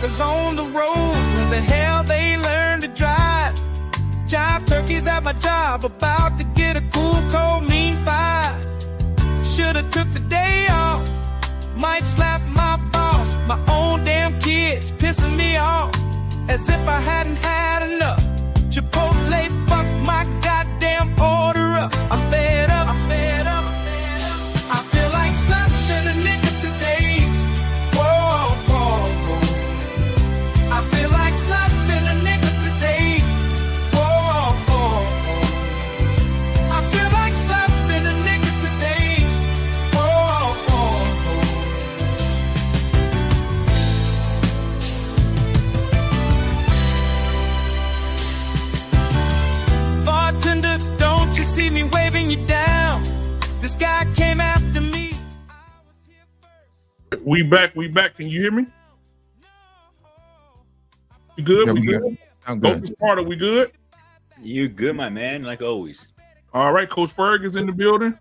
truckers on the road. Where the hell they learn to drive? Jive turkeys at my job, about to get a cool, cold, mean five. Should've took the day off. Might slap my boss. My own damn kids pissing me off. As if I hadn't had enough. Chipotle, fuck my goddamn order up. I'm fed up. I'm fed up. I feel like slapping a nigga today. Whoa, whoa, whoa. I feel like slapping a nigga today. Whoa, whoa, whoa. I feel like slapping a nigga today. Whoa, whoa, whoa. Bartender, don't you see me waving you down? This guy came after me. We back. Can you hear me? You good? Yeah, we good? I'm good. Coach Carter, we good? You good, my man, like always. All right, Coach Ferg is in the building.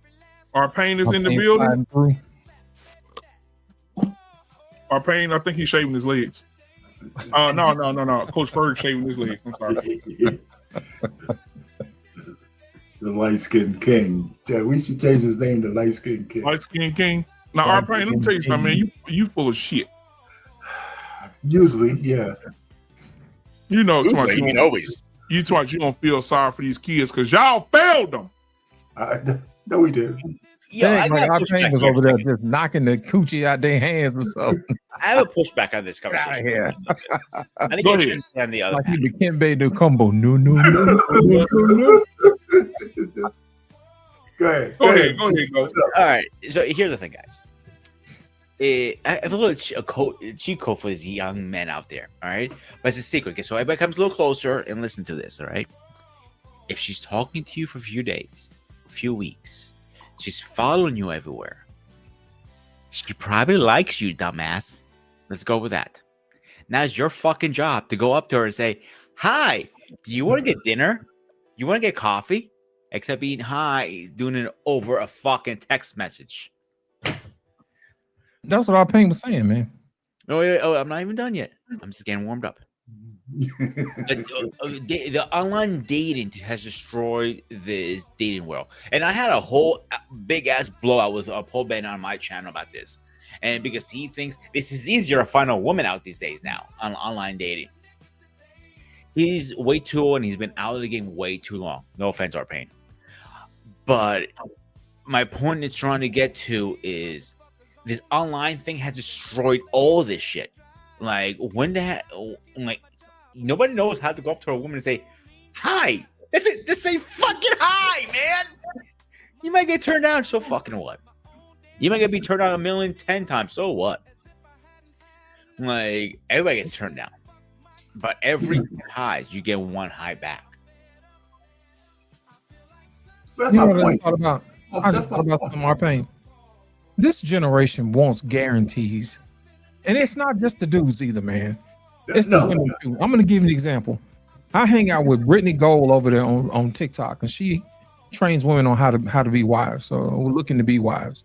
Our Payne is in the building. Our Payne, I think he's shaving his legs. No. Coach Ferg shaving his legs. I'm sorry. The light-skinned king. Yeah, we should change his name to light-skinned king. Light-skinned king. Now, our Payne, let me tell you something, man. You full of shit. Usually, yeah. You know, Usually, you mean always. You thought you don't feel sorry for these kids because y'all failed them. No, we did. Yo, I like got our Payne was over there just knocking the coochie out their hands or something. I have a pushback on this Get out of conversation. here. I think Go you ahead. understand the other Like half. he became the combo. No. Go ahead. Go ahead. Go. All right, so here's the thing, guys. I have a little cheat code for these young men out there. All right, but it's a secret. Okay, so everybody comes a little closer and listen to this. All right, if she's talking to you for a few days, a few weeks, she's following you everywhere. She probably likes you, dumbass. Let's go with that. Now it's your fucking job to go up to her and say, "Hi, do you want to get dinner? You want to get coffee?" Except being hi, doing it over a fucking text message. That's what our Payne was saying, man. Oh, I'm not even done yet. I'm just getting warmed up. The online dating has destroyed this dating world. And I had a whole big ass blowout with Paul Ben on my channel about this. And because he thinks this is easier to find a woman out these days now on online dating. He's way too old and he's been out of the game way too long. No offense, our Payne. But my point it's trying to get to is this online thing has destroyed all this shit. Like like nobody knows how to go up to a woman and say, "Hi." That's it. Just say fucking hi, man. You might get turned down. So fucking what? You might get be turned down 1,010 times. So what? Like everybody gets turned down. But every highs, you get one high back. That's You my know what I point. thought about? I just thought about something, our Payne. This generation wants guarantees. And it's not just the dudes either, man. It's the women too. I'm going to give you an example. I hang out with Brittany Gold over there on TikTok, and she trains women on how to be wives, or looking to be wives.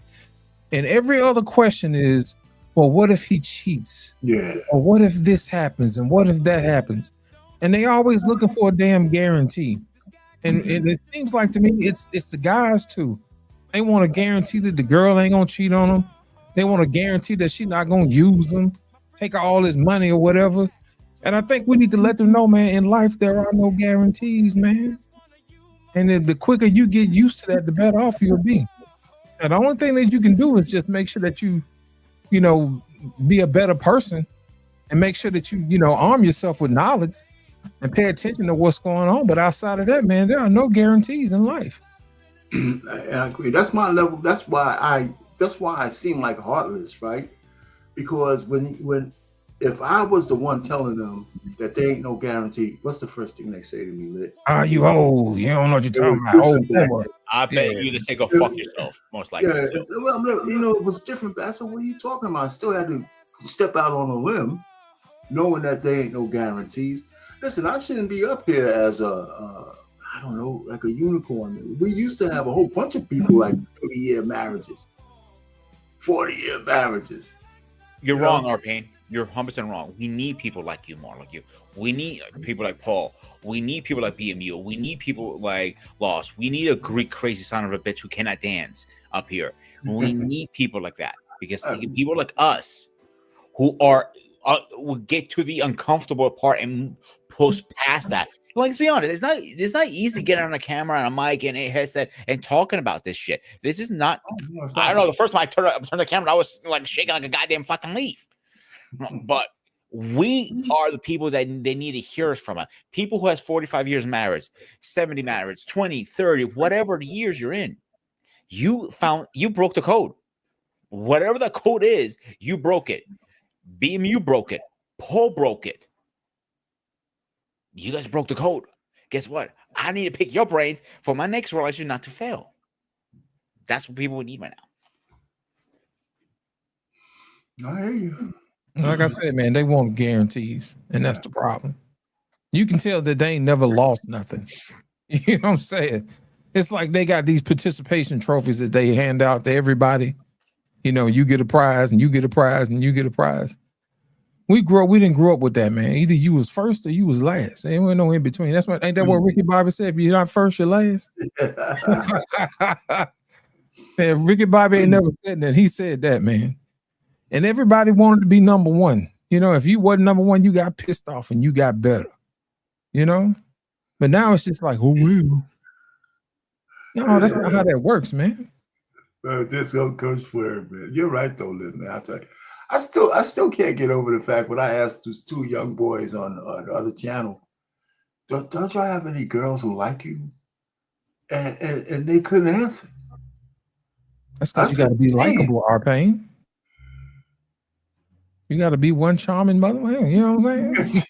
And every other question is, well, what if he cheats? Yeah. Or what if this happens? And what if that happens? And they always looking for a damn guarantee. And it seems like to me, it's the guys too. They want to guarantee that the girl ain't gonna cheat on them. They want to guarantee that she's not gonna use them, take all his money or whatever. And I think we need to let them know, man, in life there are no guarantees, man. And then the quicker you get used to that, the better off you'll be. And the only thing that you can do is just make sure that you be a better person, and make sure that you arm yourself with knowledge and pay attention to what's going on. But outside of that, man, there are no guarantees in life. I agree. That's my level. That's why I seem like heartless, right? Because if I was the one telling them that there ain't no guarantee, what's the first thing they say to me, Lit? You old. You don't know what you're talking about. Old. I bet you just say go fuck yourself, most likely. Yeah, well, it was different. But I said, what are you talking about? I still had to step out on a limb, knowing that there ain't no guarantees. Listen, I shouldn't be up here as I don't know, like a unicorn. We used to have a whole bunch of people like 30-year marriages, 40-year marriages. You're wrong, Arpane. You're 100% wrong. We need people like you, more like you. We need people like Paul. We need people like BMU. We need people like Lost. We need a Greek crazy son of a bitch who cannot dance up here. We need people like that because people like us who are will get to the uncomfortable part and push past that. Like, let's be honest, it's not easy getting on a camera and a mic and a headset and talking about this shit. This is not. I don't know. The first time I turned the camera, I was like shaking like a goddamn fucking leaf. But we are the people that they need to hear us from. People who has 45 years of marriage, 70 marriage, 20, 30, whatever years you're in. You broke the code. Whatever the code is, you broke it. BMU broke it. Paul broke it. You guys broke the code. Guess what? I need to pick your brains for my next relationship not to fail. That's what people need right now. I hear you. Like I said, man, they want guarantees, and that's the problem. You can tell that they ain't never lost nothing. You know what I'm saying? It's like they got these participation trophies that they hand out to everybody. You know, you get a prize, and you get a prize, and you get a prize. We didn't grow up with that, man. Either you was first or you was last. There ain't no in between. Ain't that what Ricky Bobby said? If you're not first, you're last. Man, Ricky Bobby ain't never said that. He said that, man. And everybody wanted to be number one. You know, if you wasn't number one, you got pissed off and you got better. You know? But now it's just like, who will? No, that's not how that works, man. This goes for it, man. You're right, though, Lynn, man. I tell you. I still can't get over the fact when I asked those two young boys on the other channel, don't y'all have any girls who like you? And they couldn't answer. That's because you got to be likable, Arpain. You got to be one charming mother. You know what I'm saying?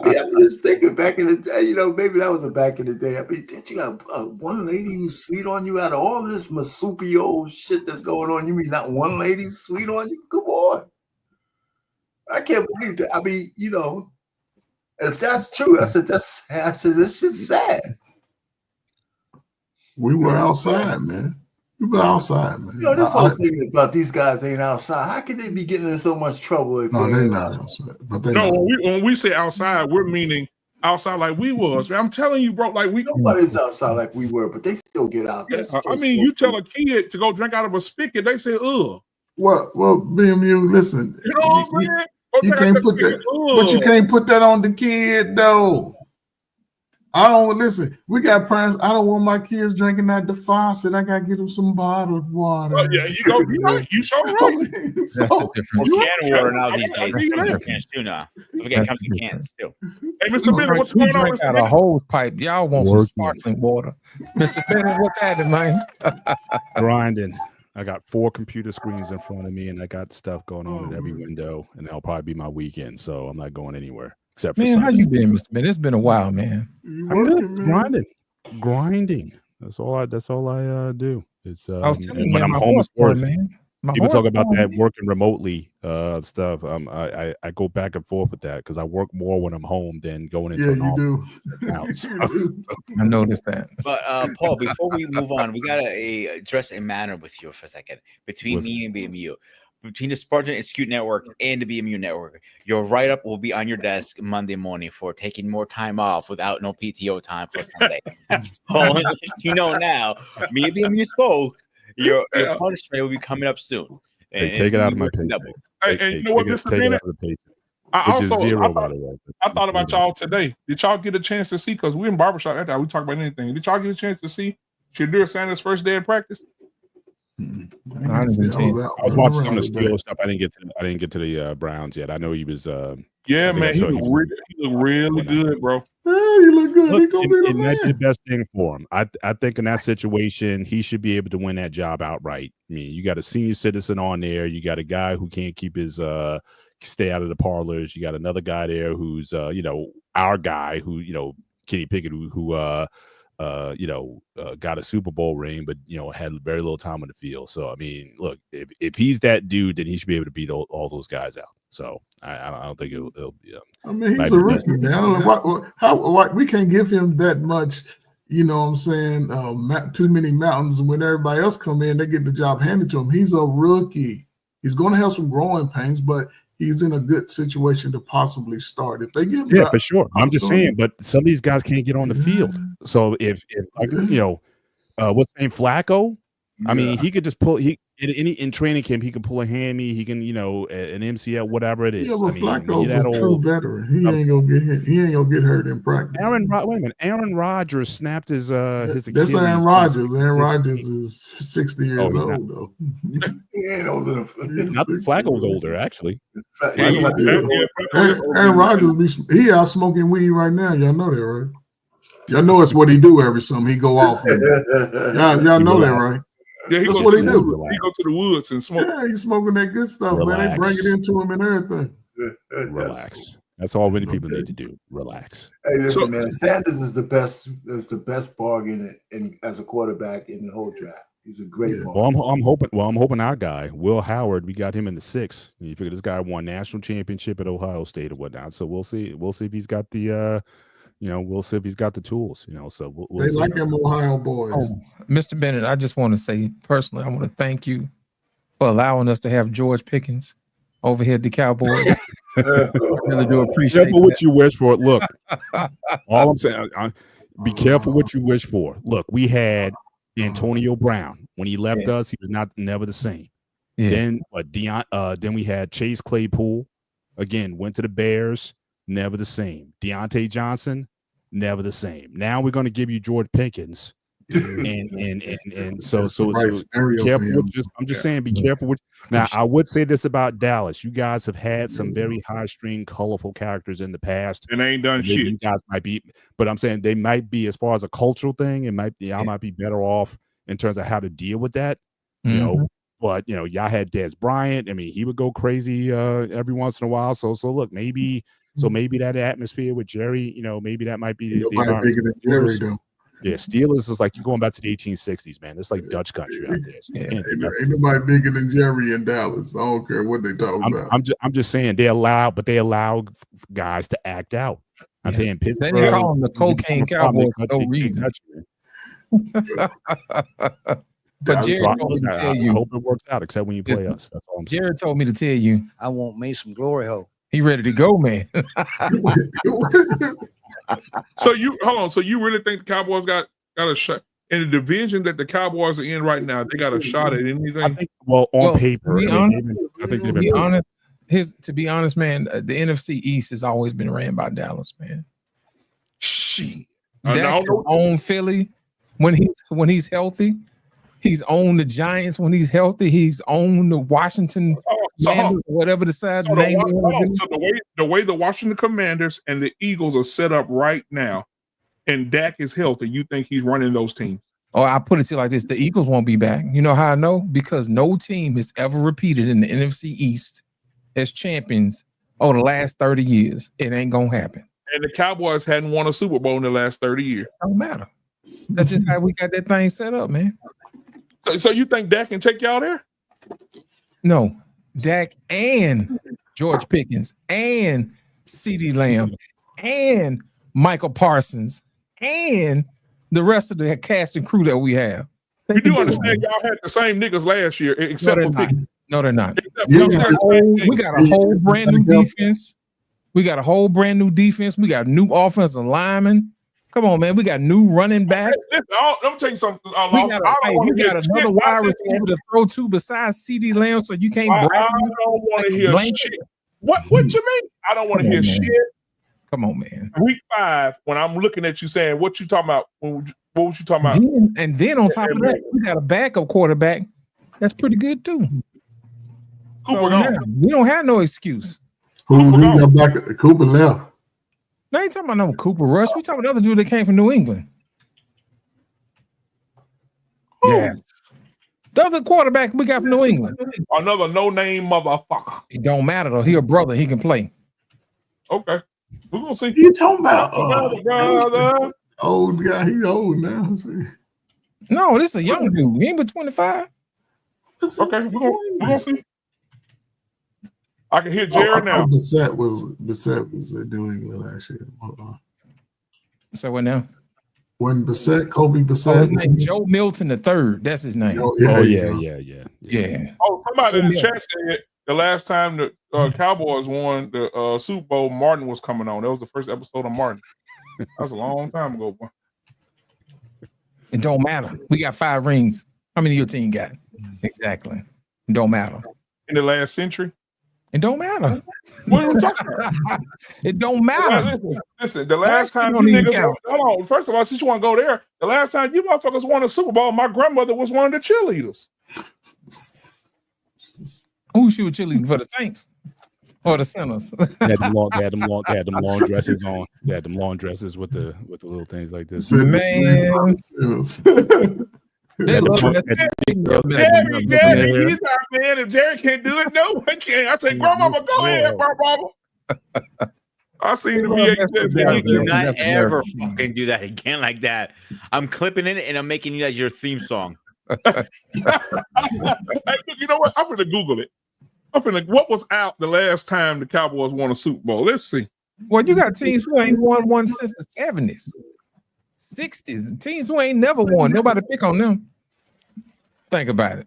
Yeah, I'm just thinking back in the day, you know, maybe that was back in the day. I mean, did you got one lady who's sweet on you out of all this marsupial shit that's going on? You mean not one lady's sweet on you? Come on. I can't believe that. I mean, you know, if that's true, I said, this shit's sad. We were outside, man. We were outside, man. You know, this whole thing about these guys ain't outside. How can they be getting in so much trouble? If no, they're not outside. But when we say outside, we're meaning outside like we was. I'm telling you, bro. Like nobody's outside like we were, but they still get out. Yeah, I mean, you tell a kid to go drink out of a spigot, they say, ugh. Well, BMU, listen. You know what I'm saying? You can't put that, but you can't put that on the kid, though. I don't listen. We got parents. I don't want my kids drinking out the faucet. I gotta get them some bottled water. Yeah, you sure right. That's the difference. Can water now these days. Cans too now. Forget it comes in cans still. Hey, Mr. Bennett, what's going on? Out a hose pipe. Y'all want some sparkling water, Mr. Bennett? What's happening, man? Grinding. I got 4 computer screens in front of me, and I got stuff going on at every window, and that'll probably be my weekend. So I'm not going anywhere. Except for man, how you been, Mr. Bennett? It's been a while, man. Grinding. That's all I do. It's I was telling you, when man, I'm home, man. People talk about that working remotely stuff. I go back and forth with that because I work more when I'm home than going into an office. I noticed that. But Paul, before we move on, we gotta address a matter with you for a second between me and BMU. Between the Spartan Institute Network and the BMU Network, your write-up will be on your desk Monday morning for taking more time off without no PTO time for Sunday. So you know now, me and BMU spoke. Your punishment will be coming up soon. Hey, take it out of my paycheck. Hey, you know what, Mr. Bennett? I thought about y'all today. Did y'all get a chance to see? Because we're in Barbershop after we talk about anything. Did y'all get a chance to see Shadur Sanders' first day of practice? I was watching some of the Steelers stuff. I didn't get to the Browns yet. I know he was. Yeah, man, he looked really good, bro. He looked good. And that's the best thing for him. I think in that situation, he should be able to win that job outright. I mean, you got a senior citizen on there. You got a guy who can't keep his stay out of the parlors. You got another guy there who's our guy who Kenny Pickett who got a Super Bowl ring, but had very little time on the field. So I mean, look, if he's that dude, then he should be able to beat all those guys out. So I don't think it'll be. I mean, he's a rookie, man. I don't know why we can't give him that much. You know what I'm saying? Too many mountains. When everybody else come in, they get the job handed to him. He's a rookie. He's going to have some growing pains, but he's in a good situation to possibly start. If they give him for sure. I'm just saying, but some of these guys can't get on the field. So if what's his name, Flacco? I mean, he could just pull. In training camp, he can pull a hammy. He can, an MCL, whatever it is. Yeah, but Flacco's a true veteran. He ain't gonna get hit. He ain't gonna get hurt in practice. Wait a minute. Aaron Rodgers snapped his Achilles. That's Aaron Rodgers. Aaron Rodgers is 60 years old though. He ain't older than Flacco's older, actually. Aaron Rodgers he out smoking weed right now. Y'all know that, right? Y'all know it's what he do every summer. He go off. Y'all know that, right? Yeah, that's what he do. He go to the woods and smoke. Yeah, he's smoking that good stuff, man. They bring it into him and everything. Relax. That's all many people need to do. Relax. Hey, listen, man. Sanders is the best bargain as a quarterback in the whole draft. He's a great bargain. Well, I'm hoping our guy, Will Howard, we got him in the 6th. You figure this guy won national championship at Ohio State or whatnot. So we'll see. We'll see if he's got the we'll see if he's got the tools, so we'll they see. like them Ohio boys. Oh, Mr. Bennett, I just want to say personally, I want to thank you for allowing us to have George Pickens over here at the Cowboys. I really do appreciate careful what you wish for. Look, all I'm saying, be careful what you wish for. Look, we had Antonio Brown. When he left us, he was never the same. Yeah. Then we had Chase Claypool. Again, went to the Bears. Never the same. Deontay Johnson, never the same. Now we're going to give you George Pickens, and so careful. I'm just saying, be careful. Now, I would say this about Dallas: you guys have had some very high-string, colorful characters in the past, and they ain't done shit. You guys might be, but I'm saying they might be, as far as a cultural thing, I might be better off in terms of how to deal with that. But y'all had Dez Bryant. I mean, he would go crazy every once in a while. So look, maybe. So maybe that atmosphere with Jerry, maybe that might be the bigger than Jerry, though. Yeah, Steelers is like you're going back to the 1860s, man. It's like Dutch country out there. So ain't nobody bigger than Jerry in Dallas. I don't care what they talking about. I'm just saying they allow guys to act out. I'm saying Pittsburgh. They call them the cocaine Cowboys for no reason. But Jerry told me to tell you. I hope it works out, except when you play us. That's all I'm saying. Jerry told me to tell you. I want me some glory hole. He ready to go, man. So you hold on. So you really think the Cowboys got a shot in the division that the Cowboys are in right now? They got a shot at anything? I think, on paper, to be honest, man, the NFC East has always been ran by Dallas, man. Shit, Dak own Philly when he's healthy. He's owned the Giants when he's healthy. He's owned the Washington Commanders, whatever the side name. So the way the Washington Commanders and the Eagles are set up right now, and Dak is healthy, you think he's running those teams? Oh, I put it to you like this: the Eagles won't be back. You know how I know? Because no team has ever repeated in the NFC East as champions over the last 30 years. It ain't gonna happen. And the Cowboys hadn't won a Super Bowl in the last 30 years. Don't matter. That's just how we got that thing set up, man. So you think Dak can take y'all there? No, Dak and George Pickens and CeeDee Lamb and Michael Parsons and the rest of the cast and crew that we have. You do understand y'all had the same niggas last year, except for Pickens. No, they're not. We got a whole brand new defense. We got a new offensive lineman. Come on, man. We got new running back. Let me tell you something. We got another wide receiver to throw to besides CeeDee Lamb, so you can't brag. I don't want to hear shit. What you mean? I don't want to hear shit. Come on, man. Week 5, when I'm looking at you saying, what you talking about? What was you talking about? And then on top of that, we got a backup quarterback that's pretty good too. Cooper we don't have no excuse. Who got back? Cooper left. No, I ain't talking about no Cooper Rush. We talking about another dude that came from New England. Yeah. The other quarterback we got from New England. Another no-name motherfucker. It don't matter though. He a brother. He can play. Okay. We're gonna see. You talking about old guy? He old now. No, this is a young dude. He ain't but 25. Okay, we're gonna see. I can hear Jared now. Bissett was in New England last year. Hold on. So what now? When Kobe Bissett. His name Joe Milton III. That's his name. Oh, somebody in the chat said The last time the Cowboys won the Super Bowl, Martin was coming on. That was the first episode of Martin. That was a long time ago, boy. It don't matter. We got 5 rings. How many your team got? Exactly. It don't matter. In the last century? It don't matter. What are we talking about? It don't matter. Listen, the last time you niggas, hold on. First of all, since you want to go there, the last time you motherfuckers won a Super Bowl, my grandmother was one of the cheerleaders. Who she was cheerleading for, the Saints or the Sinners? They had them long dresses on. They had them long dresses with the little things like this. Man. They love Jerry, he's our man. If Jerry can't do it, no one can. I say, Grandmama, go ahead, Grandmama. I seen the VHS. You do not ever fucking do that again like that. I'm clipping it and I'm making that your theme song. Hey, you know what? I'm gonna Google it. What was out the last time the Cowboys won a Super Bowl? Let's see. Well, you got teams who ain't won one since the 70s, 60s. Teams who ain't never won. Nobody pick on them. Think about it.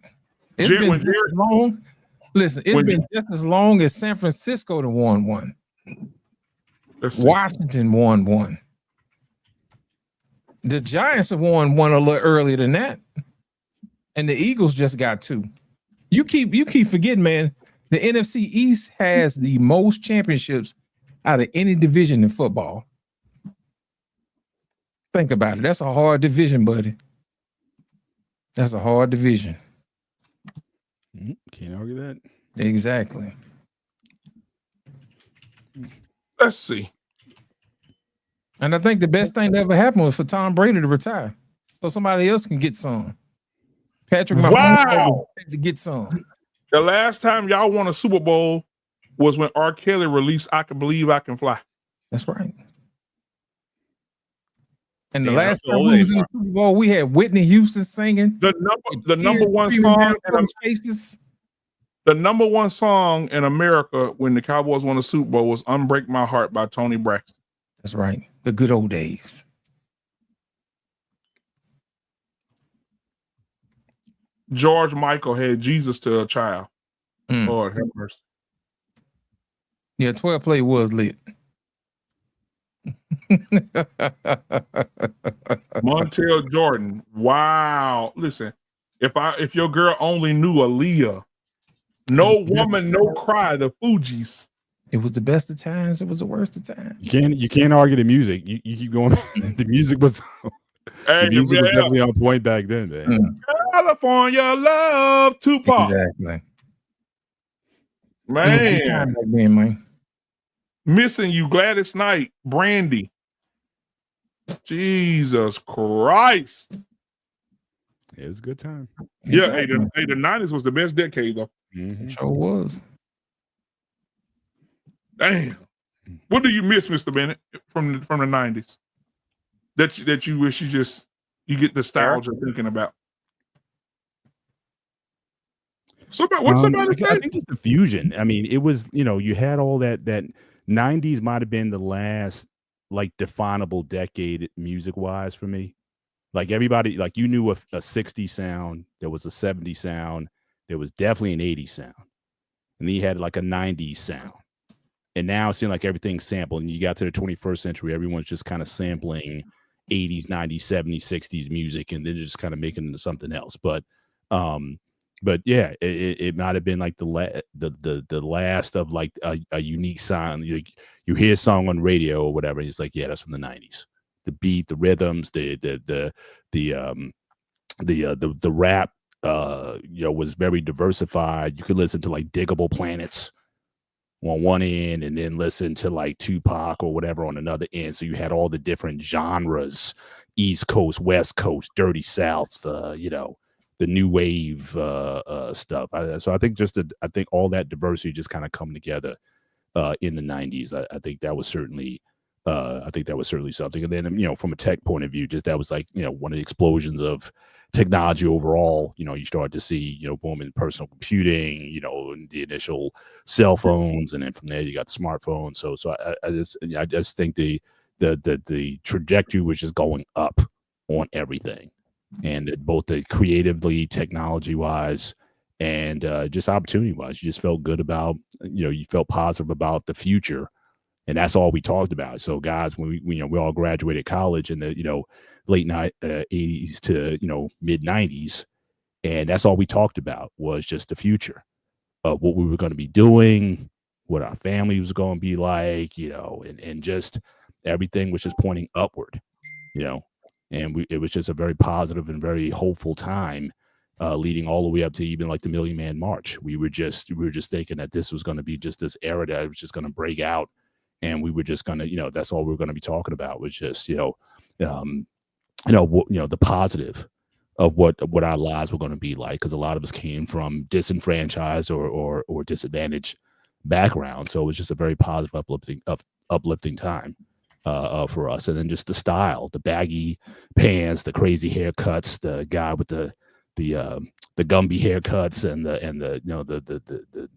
It's been just as long. Listen, it's been just as long as San Francisco to won one. Washington won one. The Giants have won one a little earlier than that, and the Eagles just got 2. You keep forgetting, man. The NFC East has the most championships out of any division in football. Think about it. That's a hard division, buddy. That's a hard division. Can't argue that. Exactly. Let's see. And I think the best thing that ever happened was for Tom Brady to retire, so somebody else can get some. Patrick Mahomes to get some. The last time y'all won a Super Bowl was when R. Kelly released "I Can Believe I Can Fly." That's right. And the last time we was in the Super Bowl, we had Whitney Houston singing the number one song. The number one song in America when the Cowboys won the Super Bowl was "Unbreak My Heart" by Tony Braxton. That's right. The good old days. George Michael had "Jesus to a Child." Lord have mercy. Yeah, 12 play was lit. Montel Jordan. Wow. Listen, if your girl only knew Aaliyah, No Woman, No Cry, the Fugees. It was the best of times. It was the worst of times. You can't argue the music. You keep going. The music was. The music was definitely on point back then, man. California Love, Tupac. Exactly. Man. Missing You, Gladys Knight, Brandy. Jesus Christ. It was a good time. Yeah, exactly. The 90s was the best decade, though. Mm-hmm. Sure was. Damn. What do you miss, Mr. Bennett, from the 90s? That you wish you get nostalgia thinking about. What's somebody say? I think it's the fusion. I mean, it was, you had all that 90s might have been the last like definable decade music wise for me. Like everybody, like you knew a 60s sound, there was a 70s sound, there was definitely an 80s sound, and then you had like a 90s sound. And now it seemed like everything's sampled, and you got to the 21st century, everyone's just kind of sampling 80s, 90s, 70s, 60s music, and then just kind of making it into something else. But yeah, it might have been like the last of like a unique sound. You hear a song on radio or whatever, and it's like, yeah, that's from the 90s. The beat, the rhythms, the rap, was very diversified. You could listen to like Diggable Planets on one end, and then listen to like Tupac or whatever on another end. So you had all the different genres: East Coast, West Coast, Dirty South, the new wave stuff. So I think I think all that diversity just kind of come together in the 90s. I think that was certainly something. And then, from a tech point of view, just that was like, one of the explosions of technology overall. You started to see, boom in personal computing, and the initial cell phones, and then from there you got the smartphones. So I just think the trajectory was just going up on everything, and both the creatively, technology wise, And just opportunity wise, you just felt good about, you felt positive about the future. And that's all we talked about. So guys, when we all graduated college in the, late 80s to, mid 90s. And that's all we talked about was just the future of what we were going to be doing, what our family was going to be like, and just everything was just pointing upward, and it was just a very positive and very hopeful time, leading all the way up to even like the Million Man March. We were just thinking that this was going to be just this era that was just going to break out, and we were just going to, that's all we were going to be talking about was just, the positive of what our lives were going to be like, because a lot of us came from disenfranchised or disadvantaged background, so it was just a very positive, uplifting time for us. And then just the style, the baggy pants, the crazy haircuts, the guy with the Gumby haircuts, and the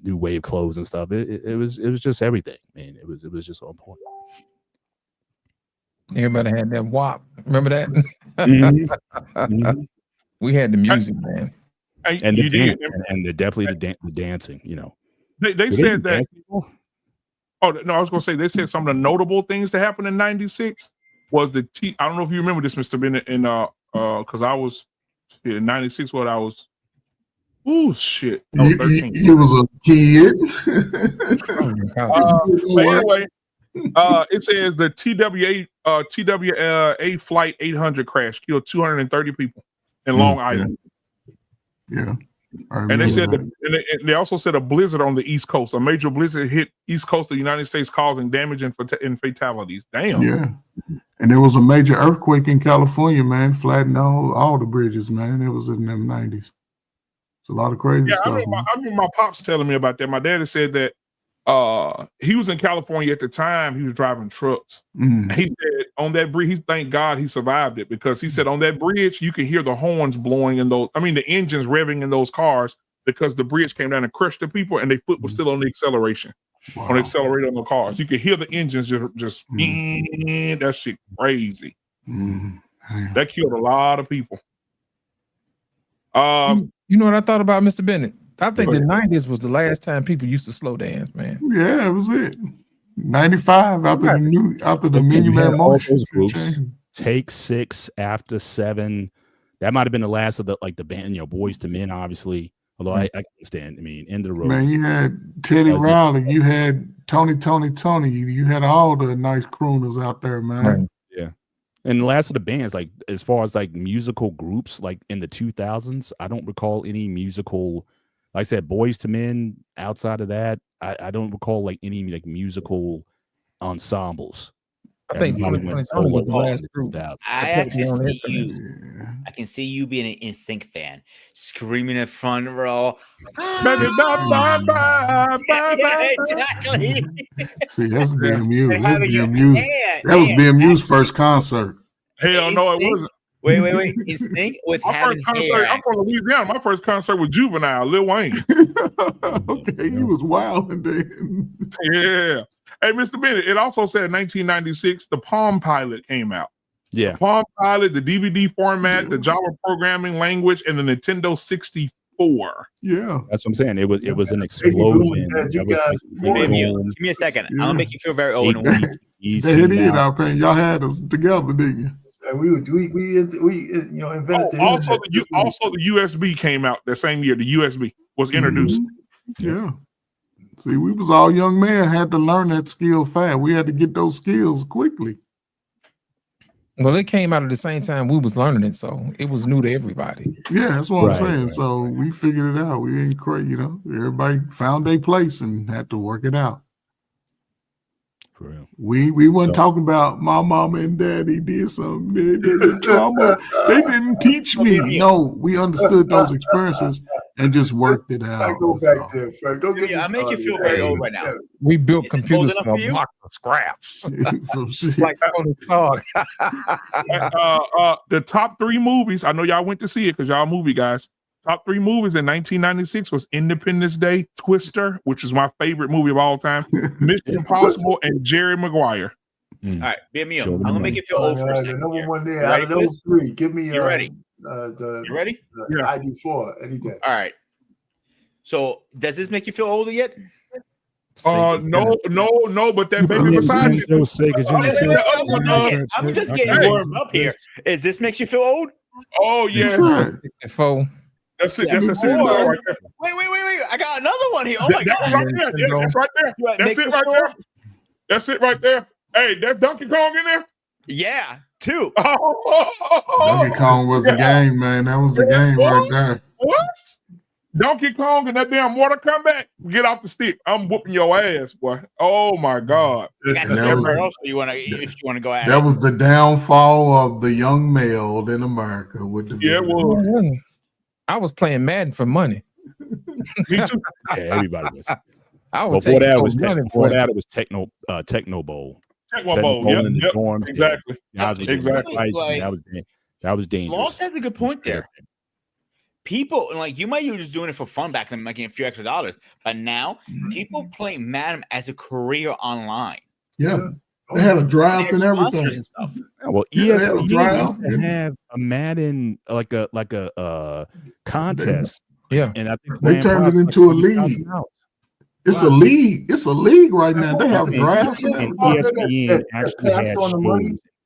new wave clothes and stuff. It was just everything. I mean, it was just on point. Everybody had that WAP. Remember that? Mm-hmm. We had the music, man. And definitely the dancing, They said that. Oh no, I was gonna say they said some of the notable things that happened in '96 was I don't know if you remember this, Mr. Bennett, and because I was in '96 when I was. Oh shit! I was 13. You was a kid. Anyway, it says the TWA flight 800 crash killed 230 people in Long Island. Yeah. And they said they also said a blizzard on the East Coast. A major blizzard hit East Coast of the United States, causing damage and fatalities. Damn. Yeah. And there was a major earthquake in California, man, flattened all the bridges, man. It was in the 90s. It's a lot of crazy stuff. I remember my pops telling me about that. My daddy said that he was in California at the time. He was driving trucks. Mm. He said on that bridge, thank God he survived it, because he said on that bridge you can hear the horns blowing in those. I mean, the engines revving in those cars, because the bridge came down and crushed the people, and their foot was still on the acceleration, on the accelerator on the cars. You could hear the engines just that shit crazy. That killed a lot of people. You know what I thought about, Mr. Bennett? I think the 90s was the last time people used to slow dance, man. Yeah, it was it. 95 after the Million Man March. Take 6 after 7. That might have been the last of the band, Boys to Men, obviously. Although I understand. I mean, End of the Road. Man, you had Teddy Riley, you had Tony. You had all the nice crooners out there, man. Right. Yeah. And the last of the bands, like as far as like musical groups, like in the 2000s, I don't recall any musical. Like I said, Boys to Men. Outside of that, I don't recall like any like musical ensembles. I think was the last group. I actually see you. I can see you being an NSYNC fan, screaming in front row. Baby, bye, bye, Yeah, exactly. See, that's BMU. That was BMU's first concert. Hell no, it wasn't. Wait. NSYNC with having hair. I'm from Louisiana. My first concert was Juvenile, Lil Wayne. Okay, he was wild then. Yeah. Hey, Mr. Bennett, it also said in 1996, the Palm Pilot came out. Yeah. The Palm Pilot, the DVD format, the Java programming language, and the Nintendo 64. Yeah. That's what I'm saying. It was an explosion. Give me a second. I'm gonna make you feel very old. Y'all had us together, didn't you? We invented. Also the USB came out that same year. The USB was introduced. Yeah. See, we was all young men, had to learn that skill fast. We had to get those skills quickly. Well, it came out at the same time we was learning it, so it was new to everybody. Yeah, that's what I'm saying. Right. So we figured it out. We ain't crazy, Everybody found their place and had to work it out. For real. We weren't talking about my mama and daddy did something. They did trauma. They didn't teach me. No, we understood those experiences and just worked it out. I go back there, Frank. Don't get me I make you feel very old right now. We built computers from a block of scraps. Like the top 3 movies. I know y'all went to see it because y'all movie guys. Top 3 movies in 1996 was Independence Day, Twister, which is my favorite movie of all time, Mission Impossible, and Jerry Maguire. All right, BMU. I'm gonna make you feel old for a second. Number one there. Out of those 3, give me. You ready? You ready? ID4 any day. All right. So does this make you feel older yet? No, but that baby beside you. I'm just getting warmed up here. Is this makes you feel old? Oh yes. That's it. That's it. Right there. Wait. I got another one here. Oh my god. Right there. Yeah, that's right there. That's it right there. That's it right there. Hey, that's Donkey Kong in there? Yeah, two. Donkey Kong was the game, man. That was the game right there. What? Donkey Kong and that damn Mortal Kombat? Get off the stick. I'm whooping your ass, boy. Oh my god. If you want to go at that was the downfall of the young male in America with the it was. I was playing Madden for money. Me too. Yeah, everybody was. I was before that was Techno Bowl. Techno Bowl, in the dorms. Exactly. Exactly. Like, that was dangerous. Lost has a good point there. People like you might be just doing it for fun back then, making a few extra dollars, but now people play Madden as a career online. Yeah, they had a draft and everything. And stuff. Well, ESPN have a Madden like a contest. Yeah, and I think they turned it into a league. It's a league. It's a league right now. They have drafts. And ESPN actually had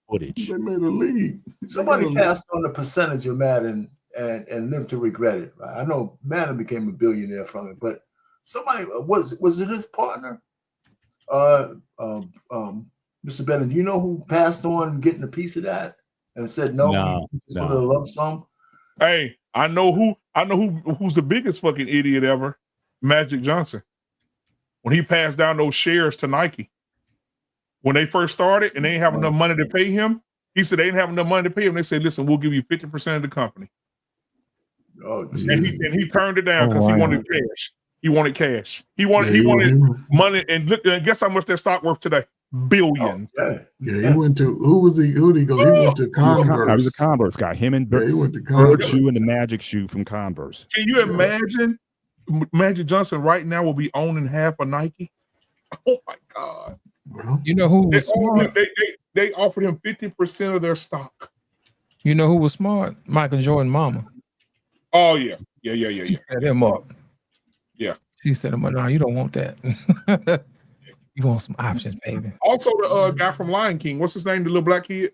footage. They made a league. Somebody passed on the percentage of Madden and lived to regret it. Right? I know Madden became a billionaire from it, but somebody was it his partner? Mr. Bennett, do you know who passed on getting a piece of that and said no. Put a lump sum? Hey, I know who's the biggest fucking idiot ever. Magic Johnson. When he passed down those shares to Nike. When they first started and they didn't have enough money to pay him, he said they didn't have enough money to pay him. They said, listen, we'll give you 50% of the company. Oh, and he turned it down because he wanted cash. He wanted cash. He wanted money. And look, guess how much that stock worth today? Billions. Yeah, he went to who did he go? He went to Converse. He was a Converse guy. Him and he went to Converse. Shoe and the Magic shoe from Converse. Can you imagine Magic Johnson right now will be owning half of Nike? Oh my God. Well, you know who was smart? They offered him 50% of their stock. You know who was smart? Michael Jordan mama. Oh yeah. She set him up. Yeah. She set him up. No, you don't want that. You want some options, baby. Also the guy from Lion King. What's his name? The little black kid?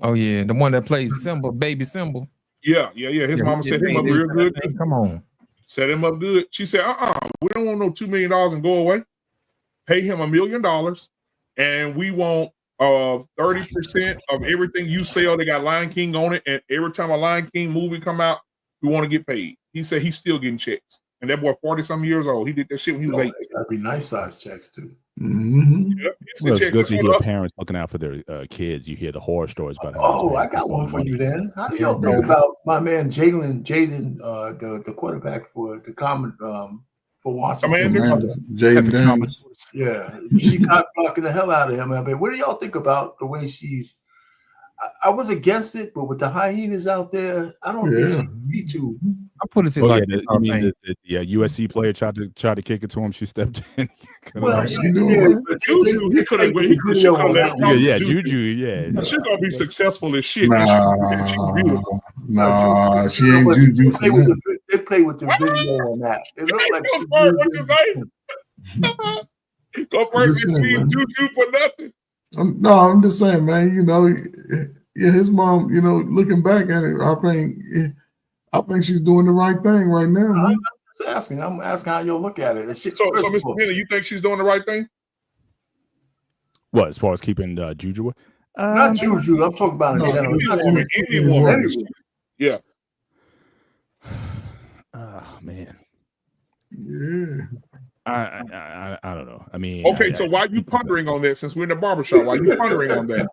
Oh yeah, the one that plays Simba, baby Simba. Yeah. His mama set him up real good. Come on. Set him up good. She said, we don't want no $2 million and go away. Pay him $1 million, and we want 30% of everything you sell. They got Lion King on it, and every time a Lion King movie come out, we want to get paid. He said he's still getting checks, and that boy 40-some years old. He did that shit when he was 8. Gotta be nice size checks too. Mm-hmm. Yep, well, it's good to hear parents looking out for their kids. You hear the horror stories about. I got one for you then. How do y'all think about my man Jaden, the quarterback for the for Washington? Jaden Daniels. Yeah, she got blocking the hell out of him. I mean, what do y'all think about the way she's? I was against it, but with the hyenas out there, I don't think she can be too. I put it to the USC player tried to kick it to him. She stepped in. Juju could have Juju. Yeah, she's gonna be successful as shit. She's beautiful. Nah, she ain't Juju. They play with the video on that. It looked like what you say. Go first and see Juju for nothing. I'm just saying, man. You know, his mom. You know, looking back at it, I think she's doing the right thing right now. Man. I'm just asking. I'm asking how you'll look at it. So Mr. Miller, you think she's doing the right thing? What, as far as keeping Juju? Not Juju. I'm talking about in general. Anyone. Yeah. Oh man. Yeah. I don't know. I mean, okay. So why are you pondering on that? Since we're in the barbershop, why are you pondering on that?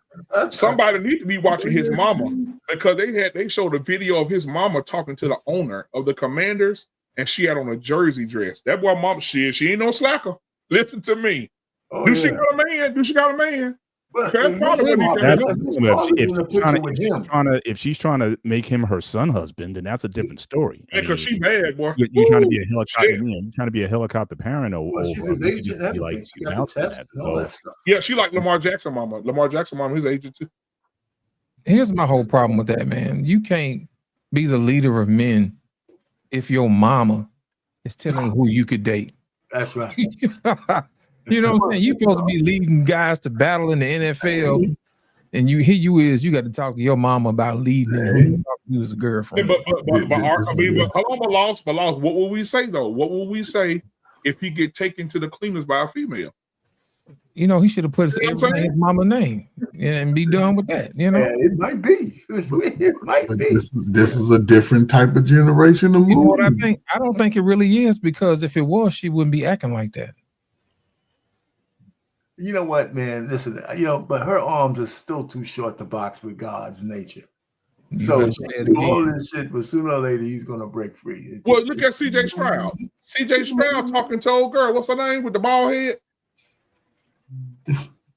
Somebody need to be watching his mama, because they showed a video of his mama talking to the owner of the Commanders, and she had on a jersey dress. That boy, mom, she ain't no slacker. Listen to me. She got a man? Do she got a man? If she's trying to make him her son husband, then that's a different story. Because she mad, boy. You're trying to be a helicopter. You're trying to be a helicopter parent, she's his agent. Everything. She got the test and all that stuff. Yeah, she like Lamar Jackson, mama. Lamar Jackson, mama, his agent too. Here's my whole problem with that, man. You can't be the leader of men if your mama It's telling who you could date. That's right. You know what I'm saying? You're supposed to be leading guys to battle in the NFL, and you got to talk to your mama about leading him. You as a girlfriend. But what will we say though? What will we say if he get taken to the cleaners by a female? You know, he should have put his mama name and be done with that. You know, it might be. It might be. This is a different type of generation of movie. You know what I think? I don't think it really is, because if it was, she wouldn't be acting like that. You know what, man? Listen, but her arms are still too short to box with God's nature. So all this shit, but sooner or later he's gonna break free. Look at CJ Stroud. CJ Stroud talking to old girl. What's her name with the bald head?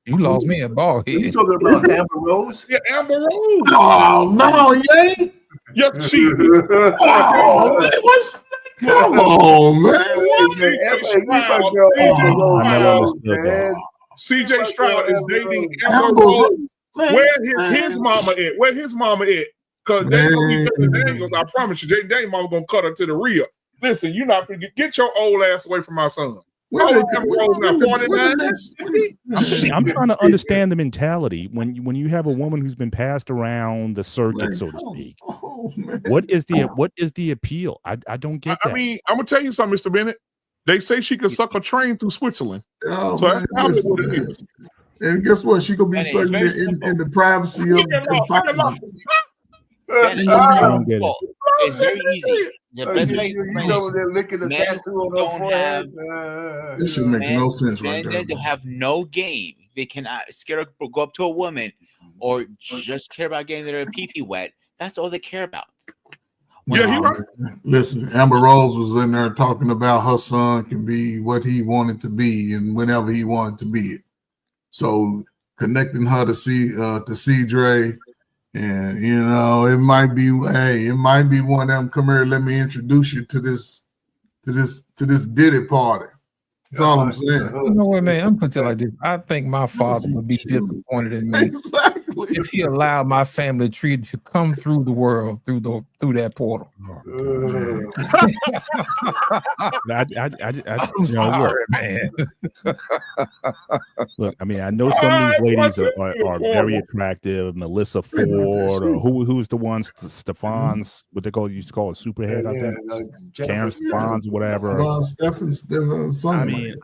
You lost me at bald head. You talking about Amber Rose? Yeah, Amber Rose. Oh no, yay! Yeah, she. Come on, man. CJ Stroud is dating Amber Rose. Where his mama at? Where his mama at? Because they gonna be cutting Daniels. I promise you, Jaden Daniels mama gonna cut her to the rear. Listen, you not gonna get your old ass away from my son. I'm trying to understand the mentality when you have a woman who's been passed around the circuit, so to speak. What is the appeal? I don't get that. I mean, I'm gonna tell you something, Mr. Bennett. They say she could suck a train through Switzerland. Oh, so man, that's what it is. And guess what? She gonna be sucking in the privacy of confinement. It's very easy. The best way this shit makes no sense right there. They have no game. They cannot scared to go up to a woman or just care about getting their pee-pee wet. That's all they care about. Listen, Amber Rose was in there talking about her son can be what he wanted to be and whenever he wanted to be it. So connecting her to Cedre. And it might be one of them. Come here, let me introduce you to this Diddy party. That's all I'm saying. You know what, man? I'm gonna tell you like this. I think my father would be disappointed in me if he allowed my family tree to come through the world through that portal. I'm sorry, man. Look, I mean, I know some of these ladies are very attractive. Melissa Ford, or who's the one? Stefan's, what they used to call a superhead out there. Karen Stefan's, whatever. I mean,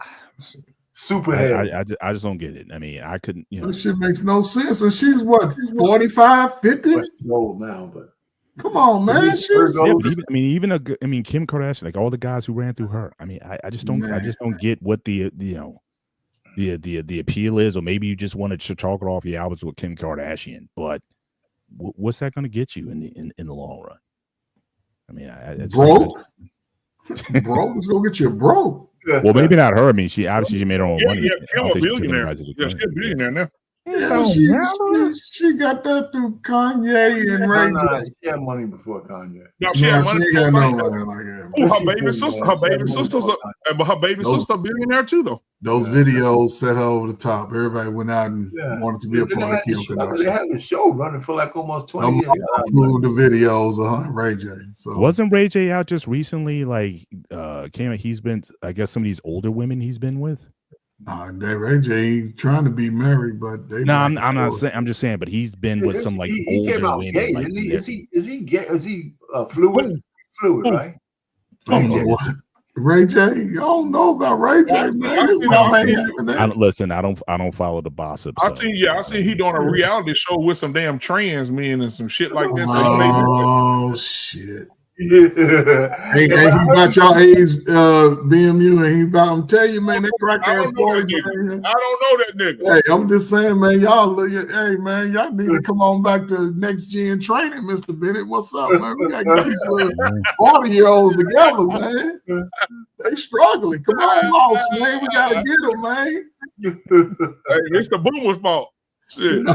superhead. I just don't get it. I mean, I couldn't. That shit makes no sense. And she's what, 45, 50? She's old now, but come on, man. Even Kim Kardashian, like all the guys who ran through her. I mean, I just don't get what the appeal is, or maybe you just wanted to chalk it off your albums with Kim Kardashian. But what's that going to get you in the long run? I mean, broke. Broke is gonna get you broke. Well, maybe not her. I mean, she obviously made her own money. Yeah, Kim a billionaire. Yeah, she's a billionaire now. Yeah, she got that through Kanye and Ray J. She had money before Kanye. No, she had money. She got no money like that. Her baby sister a billionaire too, though. Those videos set her over the top. Everybody went out and wanted to be a part of Kim Kardashian. They had the show running for like almost 20 years. The videos of Ray J. So wasn't Ray J out just recently? Like, he's been, I guess, some of these older women he's been with. Ray J trying to be married, but I'm not saying. I'm just saying, but he's been with some like he came out women. Gay, like, didn't he? Is he gay? Is he fluid? Fluid, right? Ray J, you don't know about Ray J, man. I don't follow the gossip. I see he doing a reality show with some damn trans men and some shit like that. Oh shit. Hey, he about y'all age, BMU, and he about, I'm telling you, man, they crack that 40, man. I don't know that nigga. Hey, I'm just saying, man, y'all need to come on back to next gen training, Mr. Bennett. What's up, man? We gotta get these 40-year-olds together, man. They struggling. Come on, Moss, man. We gotta get them, man. Hey, it's the boomer's fault. Shit. No,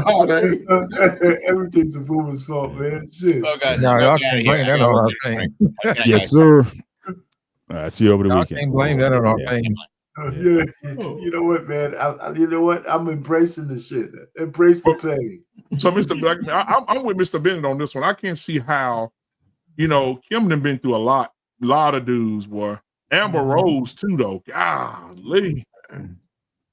everything's a boomer's fault, man. Shit. Oh, guys, y'all can't blame that on our thing. Yes, sir. I see you over the weekend. Can't blame that on our thing. You know what, man? You know what? I'm embracing the shit. Embrace the pain. So, Mr. Blackman, I'm with Mr. Bennett on this one. I can't see how, Kim done been through a lot of dudes, boy. Amber Rose too, though. Golly.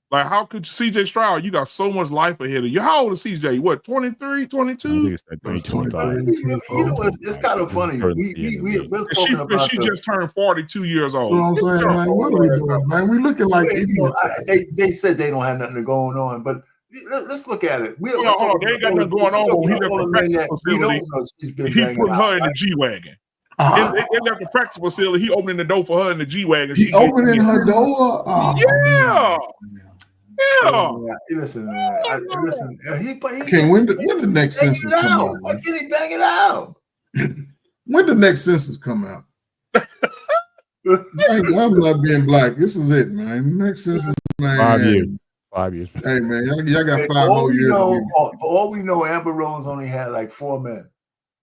Like, how could CJ Stroud? You got so much life ahead of you. How old is CJ? What, 23, 22? I think it's like 25. You know, it's kind of funny. We're talking about she just turned 42 years old. You know what I'm saying? Like, what are we doing, man? We looking like idiots. They said they don't have nothing going on, but let's look at it. They ain't got nothing going on when he left the practice facility. He put her in the G-Wagon. They left the practice facility. He opening the door for her in the G-Wagon. He opening her door? Yeah. Yeah. Listen, man. Okay, when the next census come out? Why can't he bang it out? When the next census come out? I'm not being black. This is it, man. Next census, man. 5 years. 5 years. Hey, man, y'all got 5 more years. For all we know, Amber Rose only had like 4 men.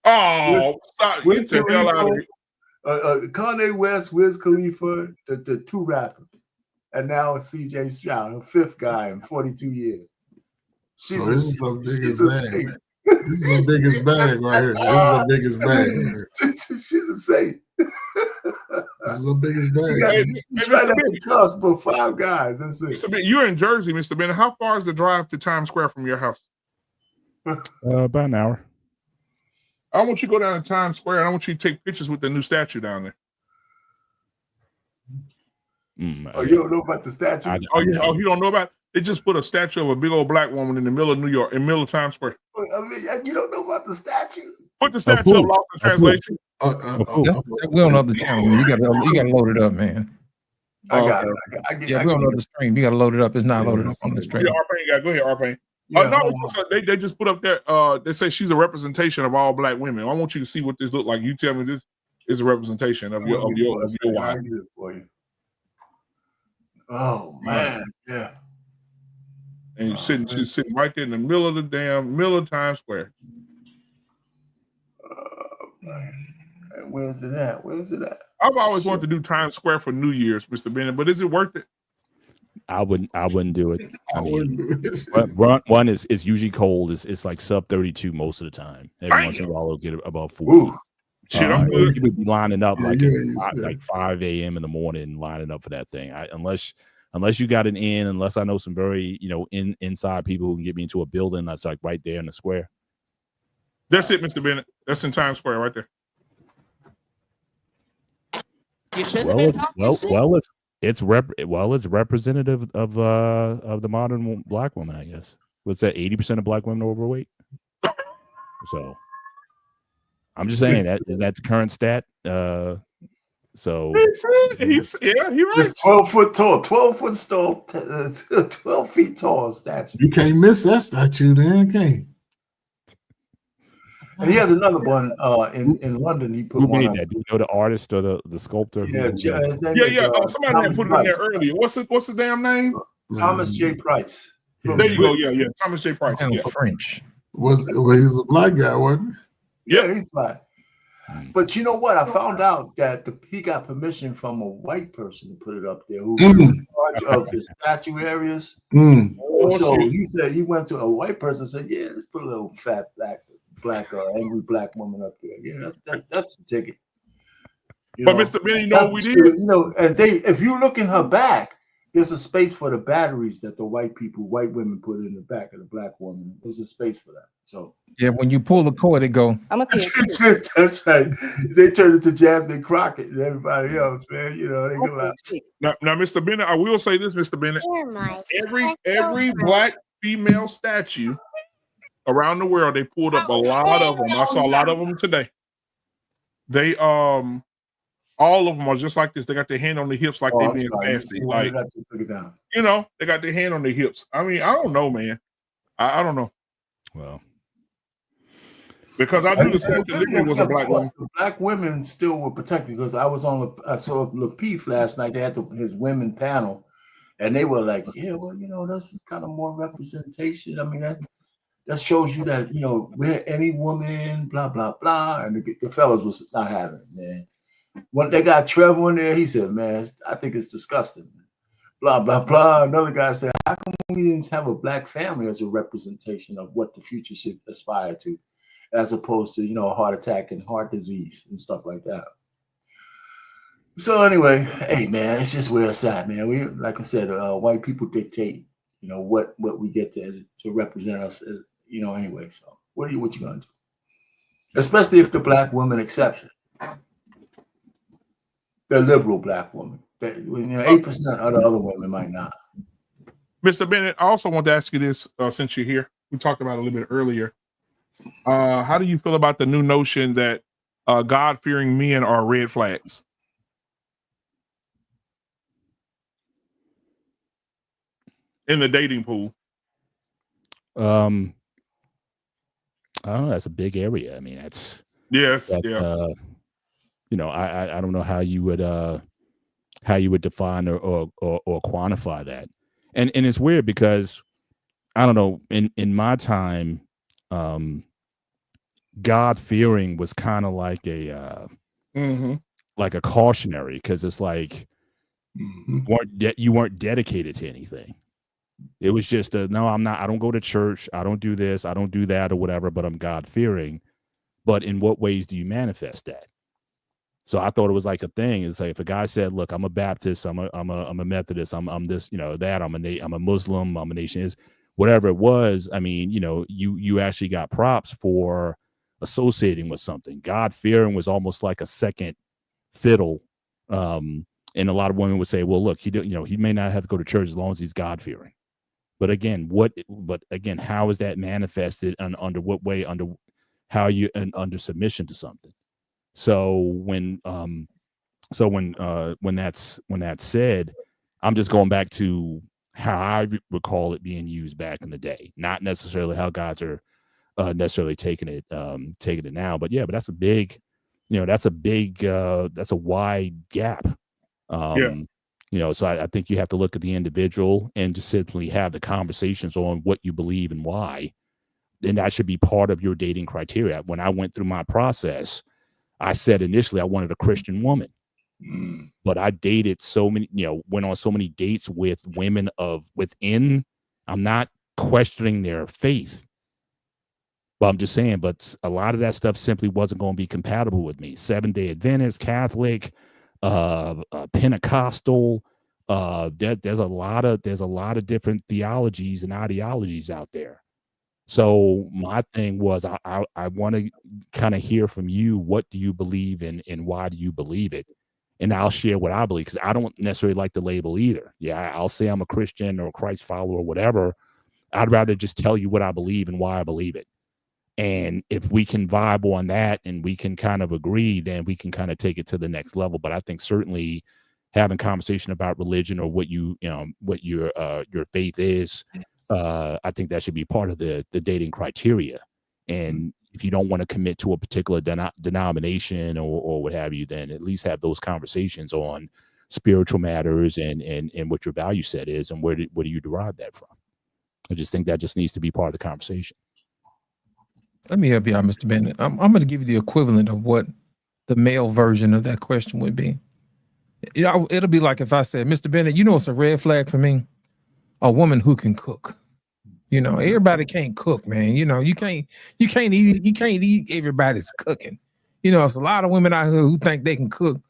Oh, stop. Get the hell out of here. Kanye West, Wiz Khalifa, the 2 rappers. And now CJ Stroud, a 5th guy in 42 years. This is the biggest bag. This is the biggest bag right here. This is the biggest bag right here. She's a saint. This is the biggest bag. She's right at the cusp for 5 guys. That's it. Mr. Bennett, you're in Jersey, Mr. Bennett. How far is the drive to Times Square from your house? About an hour. I want you to go down to Times Square and I want you to take pictures with the new statue down there. You don't know about the statue? You don't know about it? They just put a statue of a big old black woman in the middle of New York, in the middle of Times Square. I mean, you don't know about the statue? Put the statue up, lost in translation. We don't know the channel. You got to load it up, man. I got it. We don't know the stream. You got to load it up. It's not loaded up on the stream. Yeah, go ahead, Arpain. They just put up there. They say she's a representation of all black women. I want you to see what this look like. You tell me this is a representation of your wife. Oh man, yeah. And she's sitting right there in the middle of Times Square. Man. And where's it at? I've always wanted to do Times Square for New Year's, Mr. Bennett, but is it worth it? I wouldn't do it. I mean, one is usually cold. It's like sub 32 most of the time. Every once in a while it'll get above 40. Shit, I'm good. You would be lining up like 5 a.m. in the morning, lining up for that thing. Unless you got an in, unless I know some very inside people who can get me into a building that's like right there in the square. That's it, Mr. Bennett. That's in Times Square right there. You said it's representative of the modern black woman, I guess. What's that? 80% of black women are overweight. So I'm just saying that's the current stat. So he's right. It's 12 foot tall, 12 foot tall, 12 feet tall statue. You can't miss that statue, then, can't. And he has another one in London. He put who one made up. that? Do you know the artist or the sculptor? Yeah. Somebody put it in there earlier. What's his damn name? Thomas J. Price. There you go. Yeah. Thomas J. Price. Yeah. French. He was a black guy, wasn't he? Yeah, he's black. But you know what? I found out that he got permission from a white person to put it up there who was in charge of the statue areas. So he said he went to a white person and said, "Yeah, let's put a little fat black angry black woman up there. Yeah, that's the ticket." But Mr. Benny, you know what we did? And if you look in her back, there's a space for the batteries that the white women put in the back of the black woman. There's a space for that. So yeah, when you pull the cord, it go. That's right. They turned it to Jasmine Crockett and everybody else, man. They go out. Now, Mr. Bennett, I will say this, Mr. Bennett. Every black female statue around the world, they pulled up a lot of them. I saw a lot of them today. They all of them are just like this. They got their hand on the hips like they being fancy. Like, they got their hand on their hips. I mean, I don't know, man. I don't know. Well, because I knew the statue was a black woman. Black women still were protected because I saw Lapeef last night. They had his women panel, and they were like, "Yeah, well, that's kind of more representation. I mean, that shows you that we're any woman, blah blah blah." And the fellas was not having it, man. When they got Trevor in there, he said, "Man, I think it's disgusting." Blah blah blah. Another guy said, "How come we didn't have a black family as a representation of what the future should aspire to, as opposed to heart attack and heart disease and stuff like that?" So anyway, hey man, it's just where it's at, man. We, like I said, white people dictate, what we get to represent us as, anyway. So what you gonna do? Especially if the black woman accepts it, the liberal black woman. 8% of the other women might not. Mr. Bennett, I also want to ask you this since you're here. We talked about it a little bit earlier. How do you feel about the new notion that God-fearing men are red flags? In the dating pool? I don't know. That's a big area. I mean, I don't know how you would define or quantify that. And it's weird because I don't know, in my time, God fearing was kind of like a like a cautionary, because it's like you weren't dedicated to anything. It was just no, I'm not. I don't go to church. I don't do this. I don't do that or whatever. But I'm God fearing. But in what ways do you manifest that? So I thought it was like a thing. It's like if a guy said, "Look, I'm a Baptist. I'm a Methodist. I'm this. That. I'm a Muslim. I'm a nationalist. Whatever it was. I mean, you actually got props for associating with something. God fearing was almost like a second fiddle. And a lot of women would say, "Well, look, he may not have to go to church as long as he's God fearing." But again, how is that manifested, and under what way? Under how you under submission to something. So when that's said, I'm just going back to how I recall it being used back in the day, not necessarily how guys are necessarily taking it now. But that's a big, that's a wide gap. So I think you have to look at the individual and just simply have the conversations on what you believe and why. And that should be part of your dating criteria. When I went through my process, I said initially I wanted a Christian woman, but I dated so many, went on so many dates with women within. I'm not questioning their faith, but I'm just saying, but a lot of that stuff simply wasn't going to be compatible with me. 7-Day Adventist, Catholic, Pentecostal. There's a lot of different theologies and ideologies out there. So my thing was, I want to kind of hear from you. What do you believe in, and why do you believe it? And I'll share what I believe, because I don't necessarily like the label either. Yeah, I'll say I'm a Christian or a Christ follower or whatever. I'd rather just tell you what I believe and why I believe it. And if we can vibe on that and we can kind of agree, then we can kind of take it to the next level. But I think certainly having conversation about religion or what your faith is, I think that should be part of the dating criteria. And if you don't want to commit to a particular denomination or what have you, then at least have those conversations on spiritual matters and what your value set is, and where do you derive that from. I just think that just needs to be part of the conversation. Let me help you out, Mr. Bennett. I'm going to give you the equivalent of what the male version of that question would be. It'll be like if I said, Mr. Bennett, it's a red flag for me, a woman who can cook. Everybody can't cook, man. You can't eat everybody's cooking. It's a lot of women out here who think they can cook,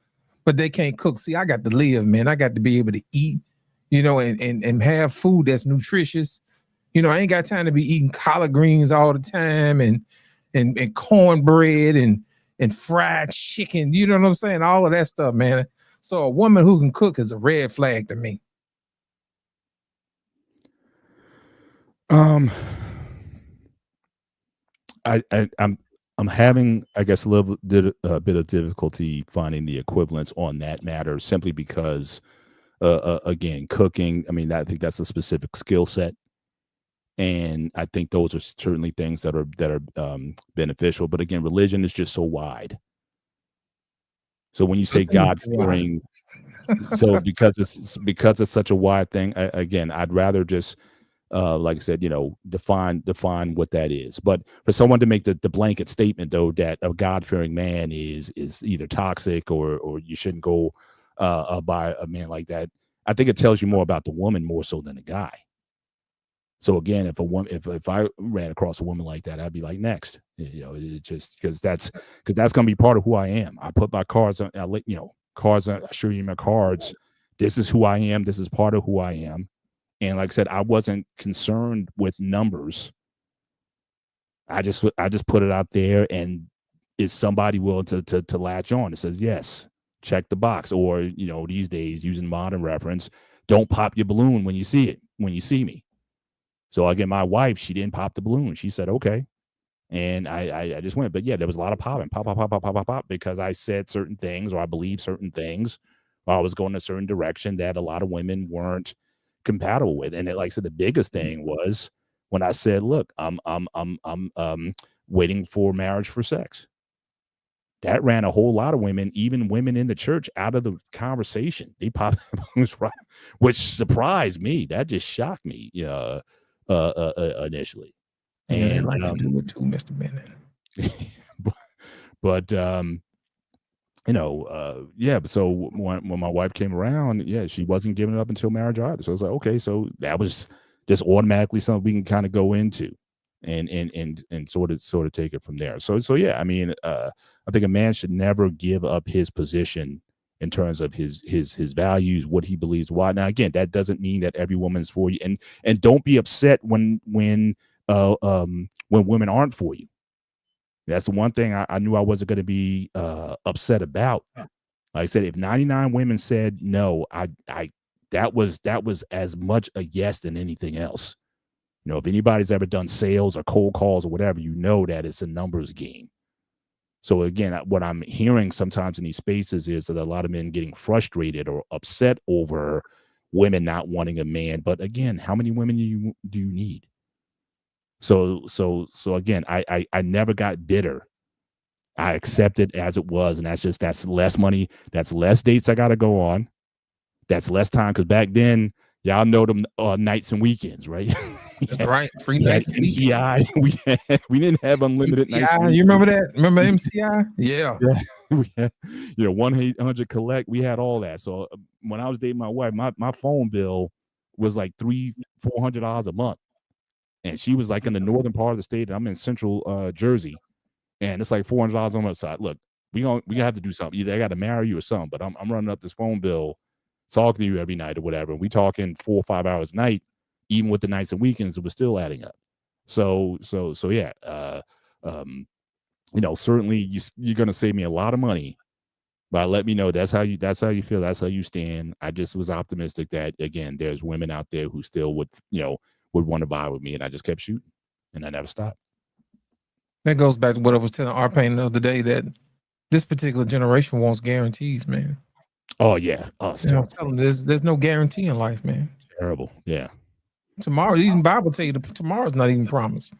but they can't cook. See, I got to live, man. I got to be able to eat, and have food that's nutritious. I ain't got time to be eating collard greens all the time and cornbread and fried chicken. You know what I'm saying? All of that stuff, man. So a woman who can cook is a red flag to me. I'm having, I guess, a bit of difficulty finding the equivalence on that matter, simply because, again, cooking. I mean, I think that's a specific skill set, and I think those are certainly things that are beneficial. But again, religion is just so wide. So when you say God fearing, so because it's such a wide thing, again, I'd rather just. Like I said, define what that is. But for someone to make the blanket statement, though, that a God-fearing man is either toxic or you shouldn't go by a man like that, I think it tells you more about the woman more so than the guy. So again, if I ran across a woman like that, I'd be like, next, it just because that's going to be part of who I am. I put my cards on. cards. I show you my cards. This is who I am. This is part of who I am. And like I said, I wasn't concerned with numbers. I just put it out there, and is somebody willing to latch on? It says yes, check the box. Or, you know, these days using modern reference, don't pop your balloon when you see me. So again, my wife, she didn't pop the balloon. She said okay, and I just went. But yeah, there was a lot of popping, pop, because I said certain things, or I believed certain things, or I was going a certain direction that a lot of women weren't compatible with. And like I said, the biggest thing was when I said, look, I'm waiting for marriage for sex. That ran a whole lot of women, even women in the church, out of the conversation. They popped right, which surprised me. That just shocked me initially. Yeah, and like to do it too, Mr. Bennett. but yeah. So when my wife came around, yeah, she wasn't giving it up until marriage either. So I was like, okay, so that was just automatically something we can kind of go into, and sort of take it from there. So yeah, I mean, I think a man should never give up his position in terms of his values, what he believes, why. Now again, that doesn't mean that every woman's for you, and don't be upset when women aren't for you. That's the one thing I knew I wasn't going to be upset about. Like I said, if 99 women said no, that was as much a yes than anything else. You know, if anybody's ever done sales or cold calls or whatever, you know that it's a numbers game. So again, what I'm hearing sometimes in these spaces is that a lot of men getting frustrated or upset over women not wanting a man. But again, how many women do you need? So again, I never got bitter. I accepted as it was, and that's less money, that's less dates I got to go on, that's less time, because back then, y'all know them nights and weekends, right? That's right, free nights. MCI, we didn't have unlimited MCI, nights. you remember that? Remember MCI? Yeah. We had, 1-800 collect. We had all that. So when I was dating my wife, my phone bill was like $300-$400 a month. And she was like in the northern part of the state, and I'm in central Jersey, and it's like $400 on my side. Look, we have to do something. Either I got to marry you or something. But I'm running up this phone bill, talking to you every night or whatever. And we talking 4 or 5 hours a night, even with the nights and weekends, it was still adding up. So yeah, certainly you're gonna save me a lot of money, but let me know that's how you feel, that's how you stand. I just was optimistic that again, there's women out there who still would want to vibe with me, and I just kept shooting, and I never stopped. That goes back to what I was telling Arpain the other day, that this particular generation wants guarantees, man. Oh yeah, I'm telling there's no guarantee in life, man. Terrible. Yeah. Tomorrow, even Bible tell you tomorrow's not even promised.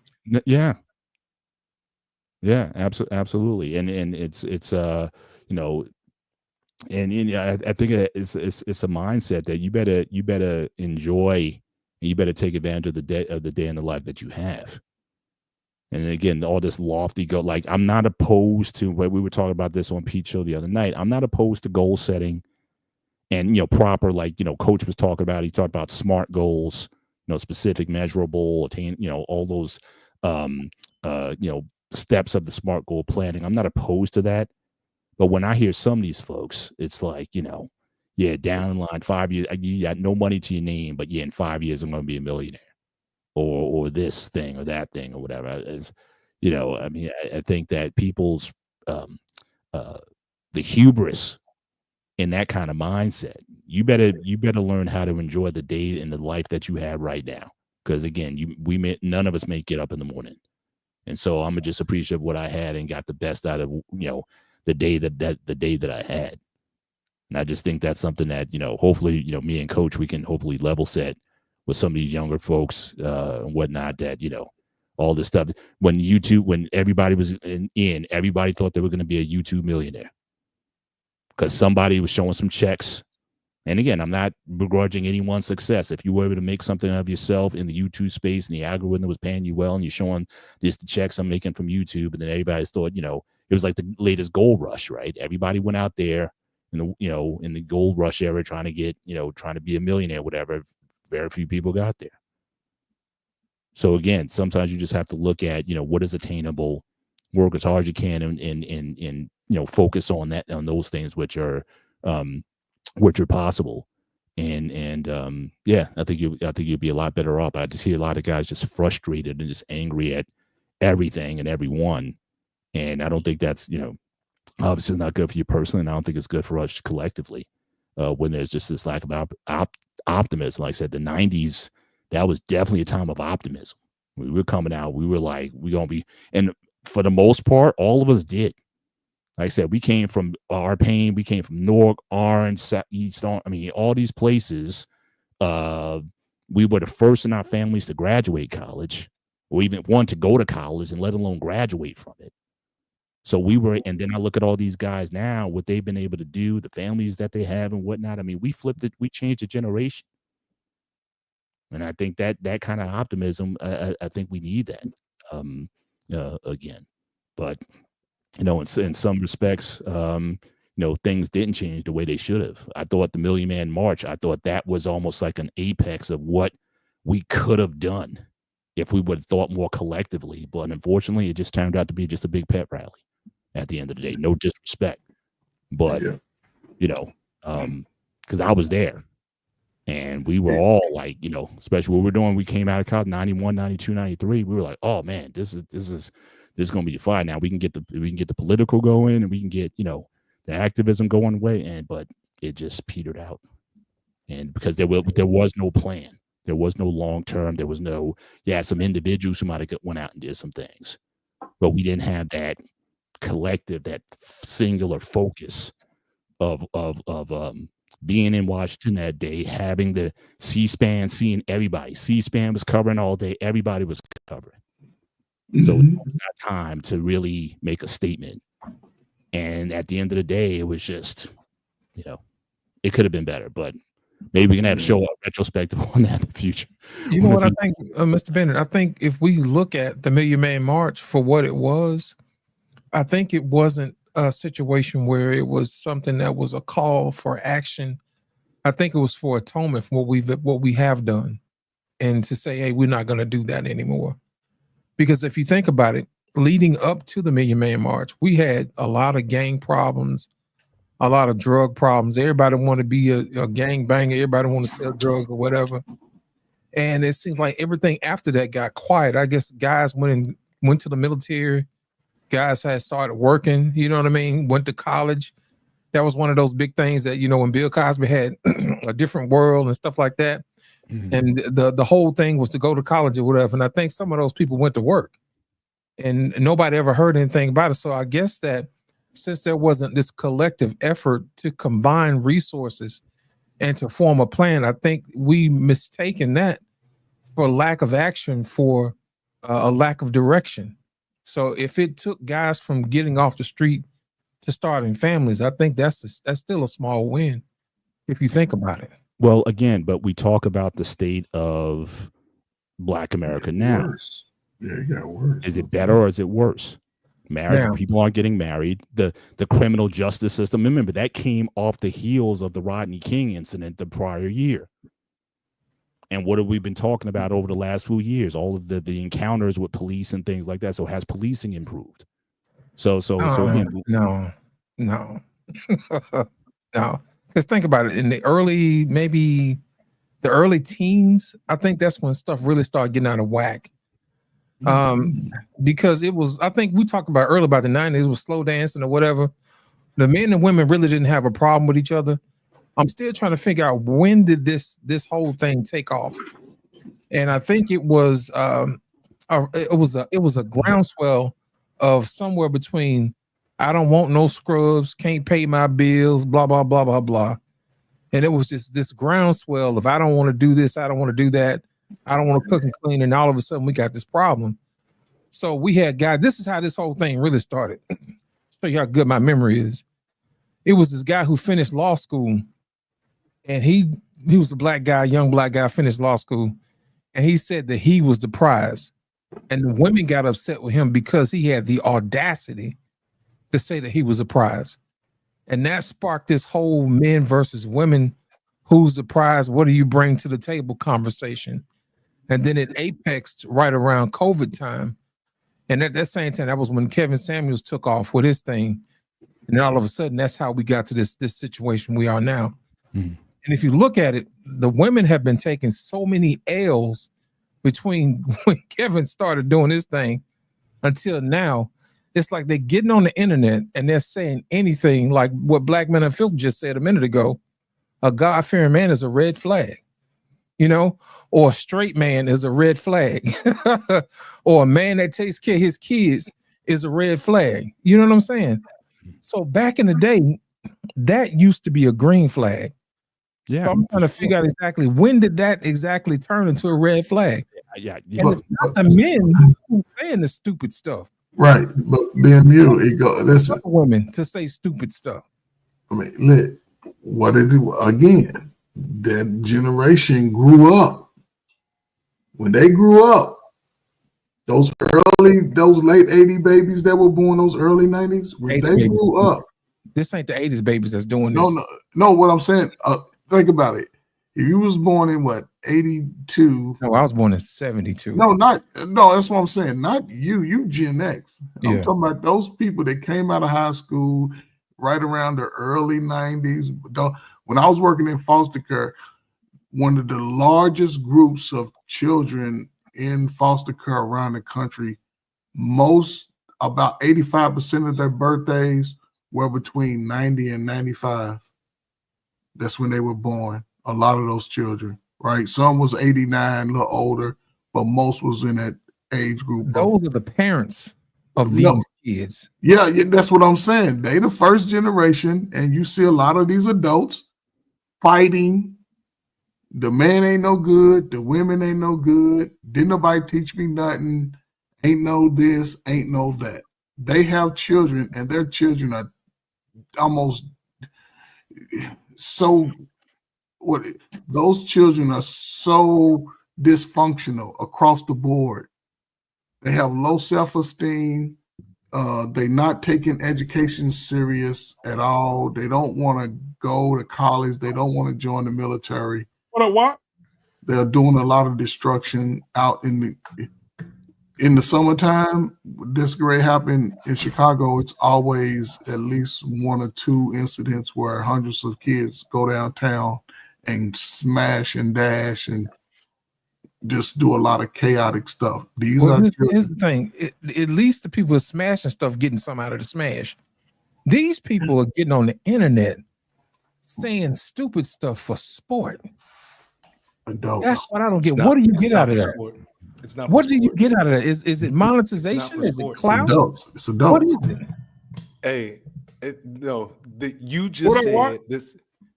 Yeah. Yeah, absolutely. And it's I think it's a mindset that you better enjoy, and you better take advantage of the day in the life that you have. And again, all this lofty goal, like I'm not opposed to what we were talking about this on Pete's show the other night. I'm not opposed to goal setting and proper, like Coach was talking about. He talked about SMART goals, specific, measurable, attain, all those steps of the SMART goal planning. I'm not opposed to that. But when I hear some of these folks, it's like, down in line 5 years, you got no money to your name, but in 5 years I'm going to be a millionaire, or this thing or that thing or whatever. I mean, I think that people's the hubris in that kind of mindset, you better learn how to enjoy the day and the life that you have right now. Because again, none of us may get up in the morning. And so I'm just appreciative of what I had and got the best out of, the day that I had. And I just think that's something that, hopefully, me and Coach, we can hopefully level set with some of these younger folks and whatnot, that, all this stuff. When everybody was in, everybody thought they were going to be a YouTube millionaire because somebody was showing some checks. And again, I'm not begrudging anyone's success. If you were able to make something of yourself in the YouTube space and the algorithm was paying you well and you're showing just the checks I'm making from YouTube, and then everybody thought, it was like the latest gold rush, right? Everybody went out there in the gold rush era trying to be a millionaire, whatever. Very few people got there. So again, sometimes you just have to look at, what is attainable, work as hard as you can, and focus on those things which are which are possible. And yeah, I think you'd be a lot better off. I just hear a lot of guys just frustrated and just angry at everything and everyone. And I don't think that's, obviously not good for you personally. And I don't think it's good for us collectively when there's just this lack of optimism. Like I said, the 90s, that was definitely a time of optimism. We were coming out. We were like, we're going to be, and for the most part, all of us did. Like I said, we came from our pain. We came from Newark, Orange, East Orange. I mean, all these places. We were the first in our families to graduate college, or even want to go to college, and let alone graduate from it. So we were, and then I look at all these guys now, what they've been able to do, the families that they have and whatnot. I mean, we flipped it. We changed the generation. And I think that kind of optimism, I think we need that again. But in some respects, things didn't change the way they should have. I thought the Million Man March, I thought that was almost like an apex of what we could have done if we would have thought more collectively. But unfortunately, it just turned out to be just a big pep rally at the end of the day. No disrespect, but because I was there. And we were all like, especially what we're doing. We came out of college 91, 92, 93. We were like, oh man, this is going to be fine. Now we can get the political going, and we can get, the activism going away. But it just petered out. And because there was no plan, there was no long term, there was no, some individuals who might have went out and did some things, but we didn't have that collective, that singular focus of being in Washington that day, having the C-SPAN, seeing everybody. C-SPAN was covering all day. Everybody was covering. So it was our time to really make a statement. And at the end of the day, it was just, it could have been better. But maybe we can have a show retrospective on that in the future. You know what I think, Mr. Bennett? I think if we look at the Million Man March for what it was, I think it wasn't a situation where it was something that was a call for action. I think it was for atonement for what we have done, and to say, hey, we're not going to do that anymore. Because if you think about it, leading up to the Million Man March, we had a lot of gang problems, a lot of drug problems. Everybody wanted to be a gang banger. Everybody wanted to sell drugs or whatever. And it seems like everything after that got quiet. I guess guys went to the military. Guys had started working, you know what I mean? Went to college. That was one of those big things that, when Bill Cosby had A Different World and stuff like that. Mm-hmm. And the whole thing was to go to college or whatever. And I think some of those people went to work, and nobody ever heard anything about it. So I guess that since there wasn't this collective effort to combine resources and to form a plan, I think we mistaken that for lack of action, for a lack of direction. So if it took guys from getting off the street to starting families, I think that's still a small win if you think about it. Well, again, but we talk about the state of Black America now. Worse. Yeah, it got worse. Is it better or is it worse? People aren't getting married. The criminal justice system. Remember, that came off the heels of the Rodney King incident the prior year. And what have we been talking about over the last few years? All of the encounters with police and things like that. So has policing improved? So again, no. Because think about it. In the early teens, I think that's when stuff really started getting out of whack. Because it was, I think we talked about earlier about the 90s with slow dancing or whatever. The men and women really didn't have a problem with each other. I'm still trying to figure out, when did this whole thing take off? And I think it was a groundswell of somewhere between, I don't want no scrubs, can't pay my bills, blah blah blah blah blah. And it was just this groundswell of, I don't want to do this, I don't want to do that, I don't want to cook and clean, and all of a sudden we got this problem. So we had guys. This is how this whole thing really started. Show you how good my memory is. It was this guy who finished law school. And he was a black guy, young black guy, finished law school. And he said that he was the prize. And the women got upset with him because he had the audacity to say that he was a prize. And that sparked this whole men versus women, who's the prize, what do you bring to the table conversation. And then it apexed right around COVID time. And at that same time, that was when Kevin Samuels took off with his thing. And then all of a sudden, that's how we got to this situation we are now. Mm. And if you look at it, the women have been taking so many L's between when Kevin started doing his thing until now. It's like they're getting on the internet and they're saying anything like what Black Men and Filth just said a minute ago. A God-fearing man is a red flag, you know, or a straight man is a red flag, or a man that takes care of his kids is a red flag. You know what I'm saying? So back in the day, that used to be a green flag. Yeah, so I'm trying to figure out exactly when did that exactly turn into a red flag. Yeah, and it's not the men who saying the stupid stuff. Right, but BMU, it go. Listen, women to say stupid stuff. I mean, what it do again? That generation grew up. When they grew up, those late 80 babies that were born those early 90s, when they grew up. This ain't the 80s babies that's doing this. No. What I'm saying, think about it. If you was born in what 82? No, I was born in 72. No, that's what I'm saying. Not you. You Gen X. I'm talking about those people that came out of high school right around the early 90s. When I was working in foster care, one of the largest groups of children in foster care around the country, about 85% of their birthdays were between 90 and 95. That's when they were born. A lot of those children, right? Some was 89, a little older, but most was in that age group. Those are the parents of these kids. Yeah, that's what I'm saying. They the first generation, and you see a lot of these adults fighting. The man ain't no good. The women ain't no good. Didn't nobody teach me nothing. Ain't no this, ain't no that. They have children, and their children are almost so... those children are so dysfunctional across the board. They have low self-esteem. They're not taking education serious at all. They don't want to go to college. They don't want to join the military. What? They're doing a lot of destruction out in the summertime. This great happened in Chicago. It's always at least one or two incidents where hundreds of kids go downtown and smash and dash and just do a lot of chaotic stuff. Here's the thing. At least the people smashing stuff getting some out of the smash. These people are getting on the internet saying stupid stuff for sport. That's what I don't get. What do you get out of that? It's not. What do you get out of that? Is it monetization? Is it clout? It's adults. What is it? Hey, you just said this.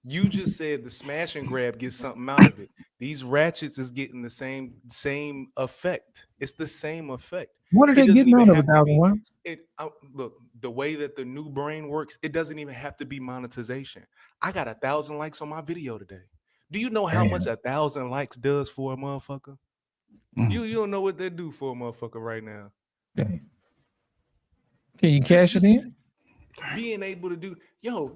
You just said the smash and grab gets something out of it. These ratchets is getting the same effect. It's the same effect. What are they getting out of 1,000 Look, the way that the new brain works, it doesn't even have to be monetization. I got 1,000 likes on my video today. Do you know how much 1,000 likes does for a motherfucker? You don't know what they do for a motherfucker right now. Dang. Can you cash it in? Being able to do,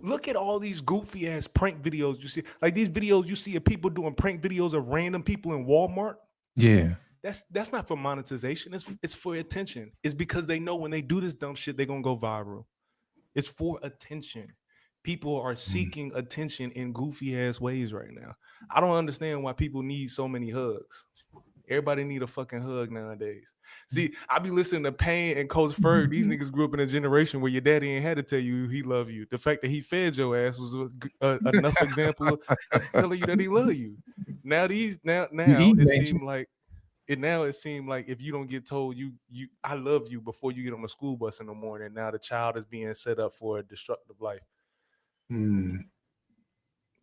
look at all these goofy ass prank videos you see, like these videos you see of people doing prank videos of random people in Walmart. Yeah, that's not for monetization. It's for attention. It's because they know when they do this dumb shit, they're gonna go viral. It's for attention. People are seeking attention in goofy ass ways right now. I don't understand why people need so many hugs. Everybody need a fucking hug nowadays. See, I be listening to Payne and Coach Ferg. These niggas grew up in a generation where your daddy ain't had to tell you he love you. The fact that he fed your ass was enough example of telling you that he love you. Now it seemed like if you don't get told you I love you before you get on the school bus in the morning, now the child is being set up for a destructive life.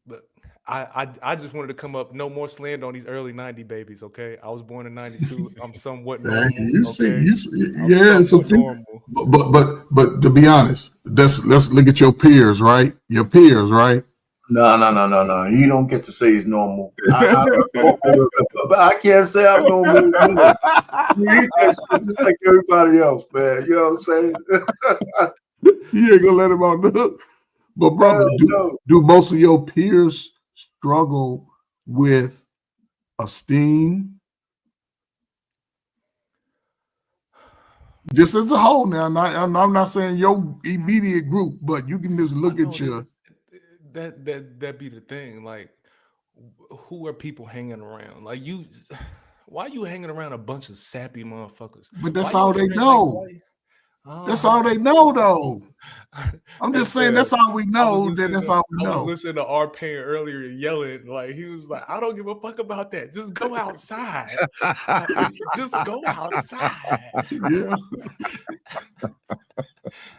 But I just wanted to come up. No more slander on these early 90 babies, okay? I was born in 92. I'm somewhat normal. Normal. But to be honest, let's look at your peers, right? Your peers, right? No. You don't get to say he's normal. But I can't say I'm normal. Just like everybody else, man. You know what I'm saying? You ain't gonna let him out the hook. But brother, do most of your peers struggle with esteem? Just as a whole now. I'm not saying your immediate group, but you can just look at your. That be the thing. Like, who are people hanging around? Like you, why are you hanging around a bunch of sappy motherfuckers? But that's all they know. That's all they know, though. I'm just saying that's all we know. That's all we know. I was listening to our parent earlier yelling, like he was like, "I don't give a fuck about that. Just go outside. Just go outside." Yeah.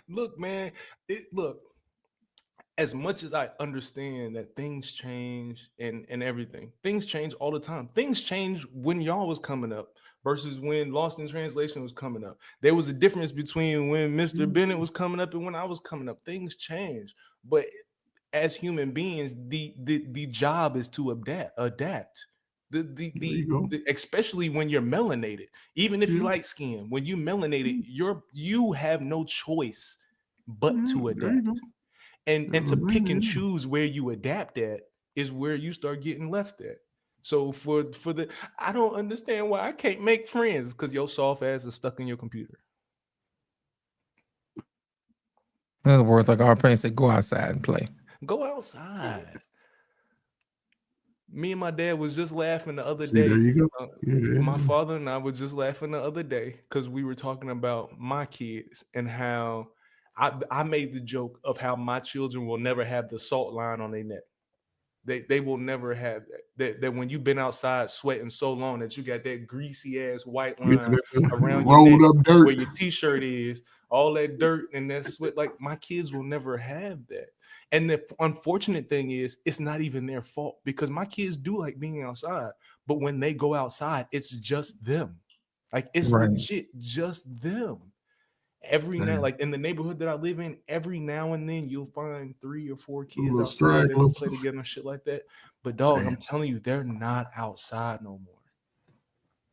Look, man. Look. As much as I understand that things change and everything, things change all the time. Things change when y'all was coming up versus when Lost in Translation was coming up. There was a difference between when Mr. Bennett was coming up and when I was coming up. Things change, but as human beings, the job is to adapt. Especially when you're melanated, even if you like skin, when you melanated, you have no choice but to adapt. And to pick and choose where you adapt at is where you start getting left at. So for the, I don't understand why I can't make friends because your soft ass is stuck in your computer. In other words, like our parents said, go outside and play. Go outside. Me and my dad was just laughing the other day. There you go. My father and I were just laughing the other day because we were talking about my kids and how I made the joke of how my children will never have the salt line on their neck. They will never have that. That when you've been outside sweating so long that you got that greasy ass white line around your neck where your t-shirt is, all that dirt and that sweat. Like my kids will never have that. And the unfortunate thing is, it's not even their fault because my kids do like being outside. But when they go outside, it's just them. Like it's legit just them. Every now, like in the neighborhood that I live in, every now and then you'll find 3 or 4 kids outside that will play together and shit like that. But dog, I'm telling you, they're not outside no more.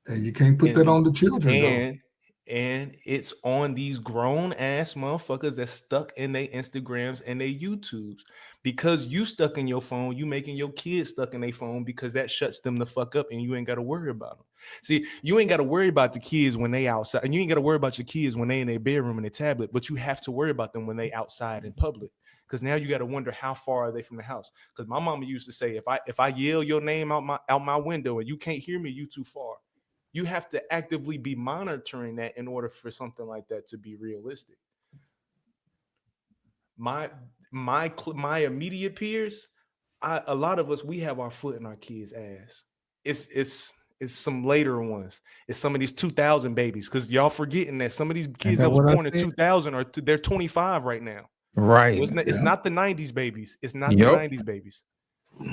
And you can't put that on the children, and it's on these grown ass motherfuckers that's stuck in their Instagrams and their YouTubes. Because you stuck in your phone, you making your kids stuck in their phone because that shuts them the fuck up and you ain't got to worry about them. See, you ain't got to worry about the kids when they outside, and you ain't got to worry about your kids when they in their bedroom and their tablet, but you have to worry about them when they outside in public. Because now you got to wonder how far are they from the house. Because my mama used to say, if I yell your name out my window and you can't hear me, you too far. You have to actively be monitoring that in order for something like that to be realistic. My immediate peers, a lot of us, we have our foot in our kids' ass. It's some later ones. It's some of these 2000 babies, because y'all forgetting that some of these kids that was born in 2000 they're 25 right now. Right. So it's not the 90s babies. It's not the 90s babies.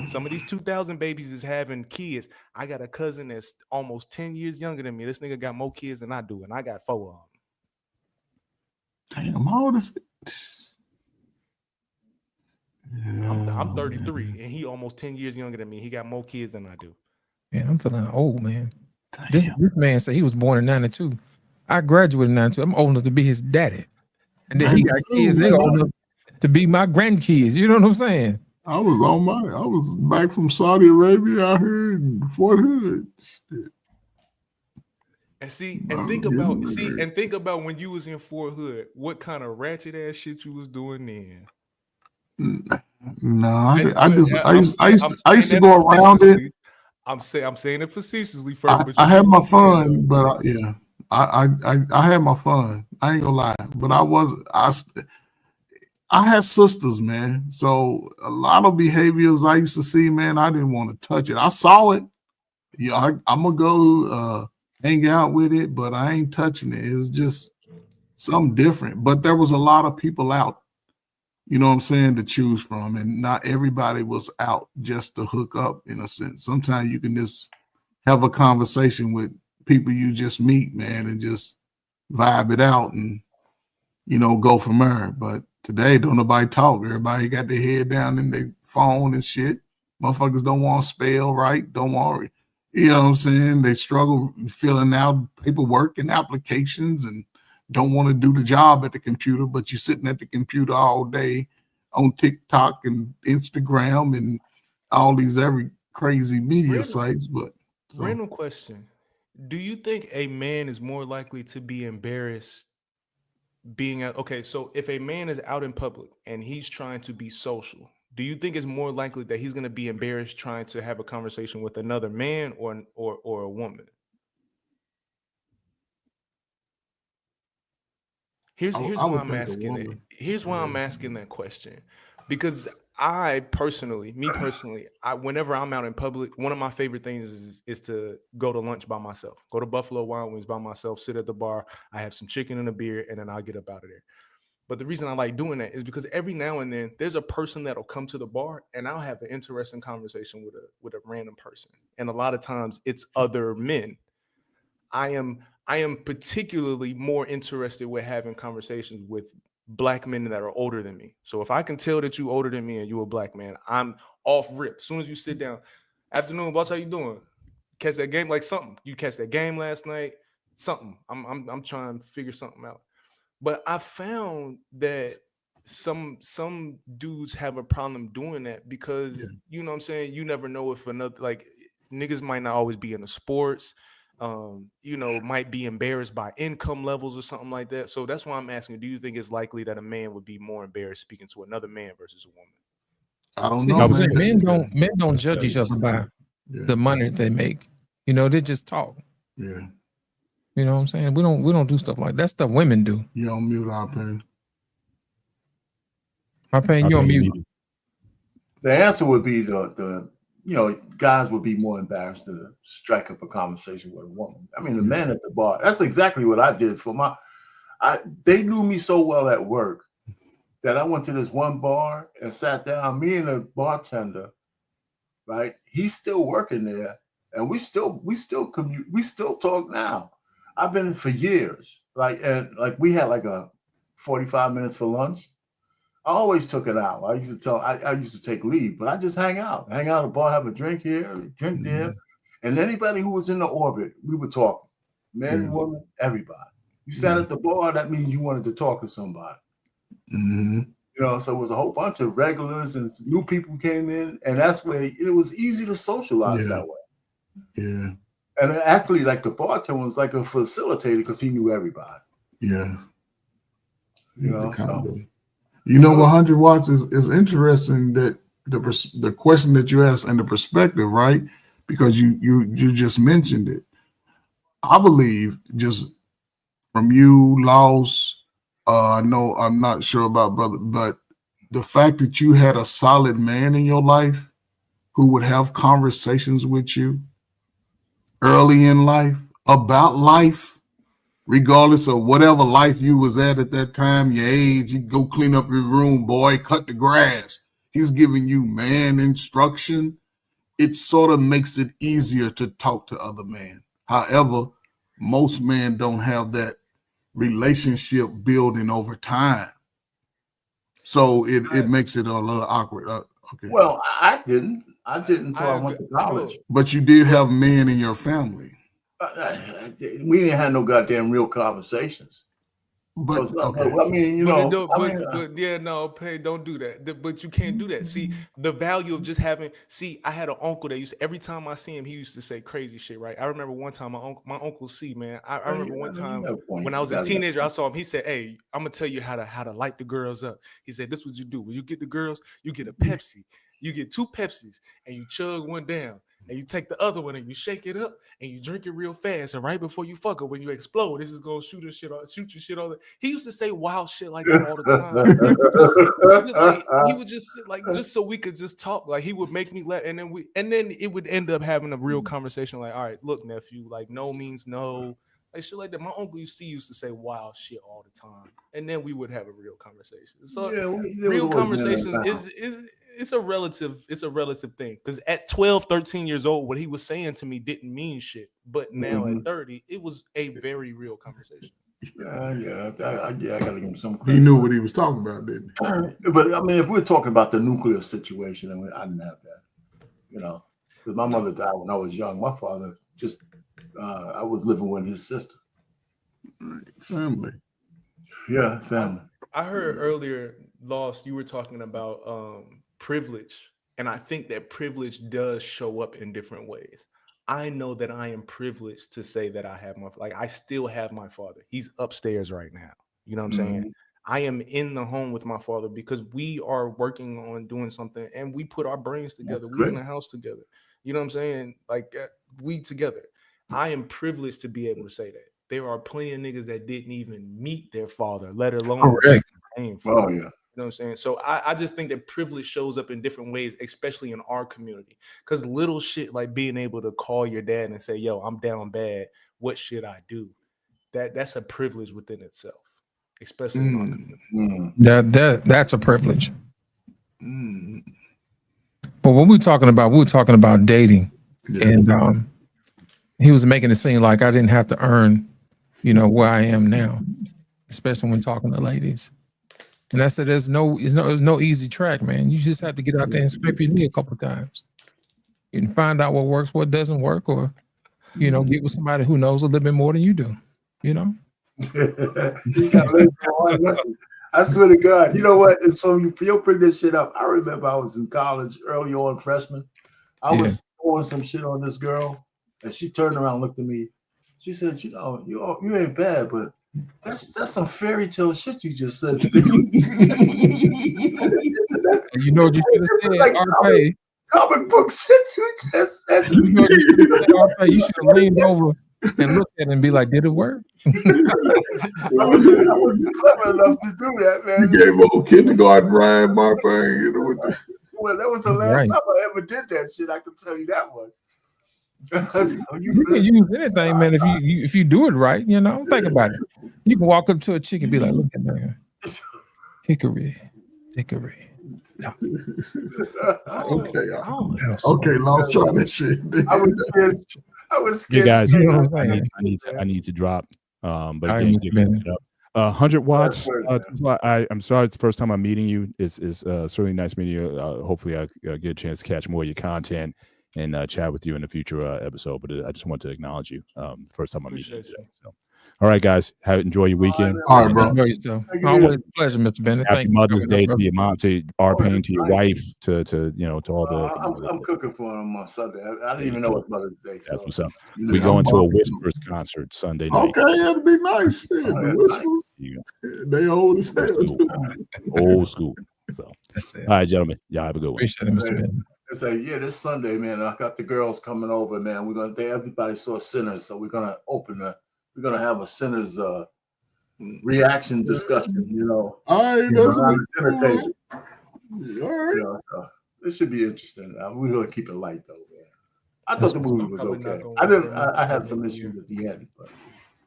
Some of these 2000 babies is having kids. I got a cousin that's almost 10 years younger than me. This nigga got more kids than I do, and I got 4 of them. Damn, how old is it? I'm 33, and he almost 10 years younger than me. He got more kids than I do. Man, I'm feeling old, man. This man said he was born in 92. I graduated in 92. I'm old enough to be his daddy. And then he got kids, they're old enough to be my grandkids. You know what I'm saying? I was back from Saudi Arabia out here in Fort Hood. Shit. And think about when you was in Fort Hood, what kind of ratchet ass shit you was doing then. No, I used to go around it. I'm saying it facetiously first. I had my fun, but I had my fun. I ain't gonna lie, but I had sisters, man. So a lot of behaviors I used to see, man, I didn't want to touch it. I saw it. Yeah, I'm gonna go hang out with it, but I ain't touching it. It's just something different. But there was a lot of people out, you know what I'm saying, to choose from, and not everybody was out just to hook up, in a sense. Sometimes you can just have a conversation with people you just meet, man, and just vibe it out and, you know, go from there. But today, don't nobody talk. Everybody got their head down in their phone and shit. Motherfuckers don't want to spell right, don't want, you know what I'm saying? They struggle filling out paperwork and applications and don't want to do the job at the computer, but you're sitting at the computer all day on TikTok and Instagram and all these every crazy media sites. But random question. Do you think a man is more likely to be embarrassed okay, so if a man is out in public and he's trying to be social, do you think it's more likely that he's going to be embarrassed trying to have a conversation with another man or a woman? Here's why I'm asking it. Here's why I'm asking that question. Because me personally, whenever I'm out in public, one of my favorite things is to go to lunch by myself. Go to Buffalo Wild Wings by myself, sit at the bar, I have some chicken and a beer, and then I'll get up out of there. But the reason I like doing that is because every now and then there's a person that'll come to the bar and I'll have an interesting conversation with a random person. And a lot of times it's other men. I am particularly more interested with having conversations with black men that are older than me. So if I can tell that you older than me and you a black man, I'm off rip. As soon as you sit down, afternoon, boss, how you doing? Catch that game, like something. You catch that game last night? Something. I'm trying to figure something out. But I found that some dudes have a problem doing that because you know what I'm saying, you never know if another, like, niggas might not always be into sports, might be embarrassed by income levels or something like that. So that's why I'm asking, do you think it's likely that a man would be more embarrassed speaking to another man versus a woman? I don't know. Men don't judge each other by the money that they make. They just talk. Yeah. You know what I'm saying? We don't do stuff like that. Stuff women do. You on mute, our pain. My pain, you on mute. The answer would be the guys would be more embarrassed to strike up a conversation with a woman. I mean, the man at the bar. That's exactly what I did for they knew me so well at work that I went to this one bar and sat down. Me and the bartender, right? He's still working there, and we still commute. We still talk now. I've been for years, we had like a 45 minutes for lunch. I always took it out. I used to take leave, but I just hang out at the bar, have a drink here, drink there, and anybody who was in the orbit, we were talking, men, women, everybody. You sat at the bar, that means you wanted to talk to somebody. So it was a whole bunch of regulars and new people came in, and that's where it was easy to socialize that way. Yeah. And actually, like, the bartender was like a facilitator because he knew everybody. Yeah. So. 100 watts is interesting, that the question that you asked and the perspective, right? Because you just mentioned it. I believe, just from you, Laos, no, I'm not sure about brother, but the fact that you had a solid man in your life who would have conversations with you early in life about life, regardless of whatever life you was at that time, your age, you go clean up your room, boy, cut the grass. He's giving you man instruction. It sort of makes it easier to talk to other men. However, most men don't have that relationship building over time. So it makes it a little awkward. Okay. Well, I didn't until I went to college. But you did have men in your family. We didn't have no goddamn real conversations. But okay. I mean, don't do that. But you can't do that. See, the value of just having. See, I had an uncle that every time I see him, he used to say crazy shit. Right? I remember one time my uncle C, man. I remember one time when I was a teenager, I saw him. He said, "Hey, I'm gonna tell you how to light the girls up." He said, "This is what you do. When you get the girls, you get a Pepsi. You get 2 Pepsis, and you chug one down." And you take the other one and you shake it up and you drink it real fast. And right before you fuck her, when you explode, this is gonna shoot your shit all. He used to say wild shit like that all the time. He would just sit, like, just so we could just talk. Like, he would make me laugh, and then it would end up having a real conversation. Like, all right, look, nephew, like, no means no. Like, shit like that. My uncle used to say wild shit all the time, and then we would have a real conversation. So real conversation is a relative thing, because at 12, 13 years old, what he was saying to me didn't mean shit, but now at 30, it was a very real conversation. I gotta give him some credit. He knew what he was talking about, didn't he? But I mean, if we're talking about the nuclear situation, I didn't have that, because my mother died when I was young. My father just I was living with his sister. Family. Yeah, family. I heard earlier, Lost, you were talking about privilege, and I think that privilege does show up in different ways. I know that I am privileged to say that I still have my father. He's upstairs right now. You know what I'm saying? I am in the home with my father because we are working on doing something and we put our brains together. We in the house together. You know what I'm saying? Like we together. I am privileged to be able to say that. There are plenty of niggas that didn't even meet their father, let alone name. Oh, yeah. You know what I'm saying? So I just think that privilege shows up in different ways, especially in our community. Because little shit like being able to call your dad and say, yo, I'm down bad. What should I do? That's a privilege within itself, especially in our community. That's a privilege. But what we were talking about dating. And he was making it seem like I didn't have to earn, where I am now, especially when talking to ladies. And I said, there's no easy track, man. You just have to get out there and scrape your knee a couple of times. You can find out what works, what doesn't work, or, get with somebody who knows a little bit more than you do, He's got to I swear to God. You know what? And so you'll bring this shit up. I remember I was in college early on, freshman. I was throwing some shit on this girl, and she turned around and looked at me. She said, you ain't bad, but that's some fairy tale shit you just said to me. You know what you should have said, like comic book shit you just said to me. You should have leaned over and looked at it and be like, did it work? I wasn't clever enough to do that, man. You gave old kindergarten Ryan Marpang. Well, that was the last time I ever did that shit. I can tell you that much. You can use anything, man. If you do it right, think about it. You can walk up to a chick and be like, "Look at that, hickory." No. Okay, lost track of that shit. I was scared. You guys, I need to drop. But again, give it up. 100 watts. I'm sorry, it's the first time I'm meeting you. It's certainly nice meeting you. Hopefully, I get a chance to catch more of your content and chat with you in a future episode. But I just want to acknowledge you. First time I'm meeting you today. So, all right, guys, enjoy your weekend. All right, bro. Enjoy yourself. Always a pleasure, Mr. Bennett. Happy Mother's Day to your mom, to our pain, to your wife, to all the. I'm cooking for him on Sunday. I didn't even know it was Mother's Day. So. That's what's up. We going to a Whispers concert Sunday night. Okay, that'd be nice. The Whispers, they old as hell. Old school. So, all right, gentlemen, y'all have a good one. Appreciate it, Mr. Bennett. It's like, this Sunday, man. I got the girls coming over, man. Everybody saw Sinners, so we're gonna have a Sinners reaction discussion. All right, that's dinner table. All right, so it should be interesting. We're gonna keep it light though, man. I thought the movie was okay. I had some issues at the end, but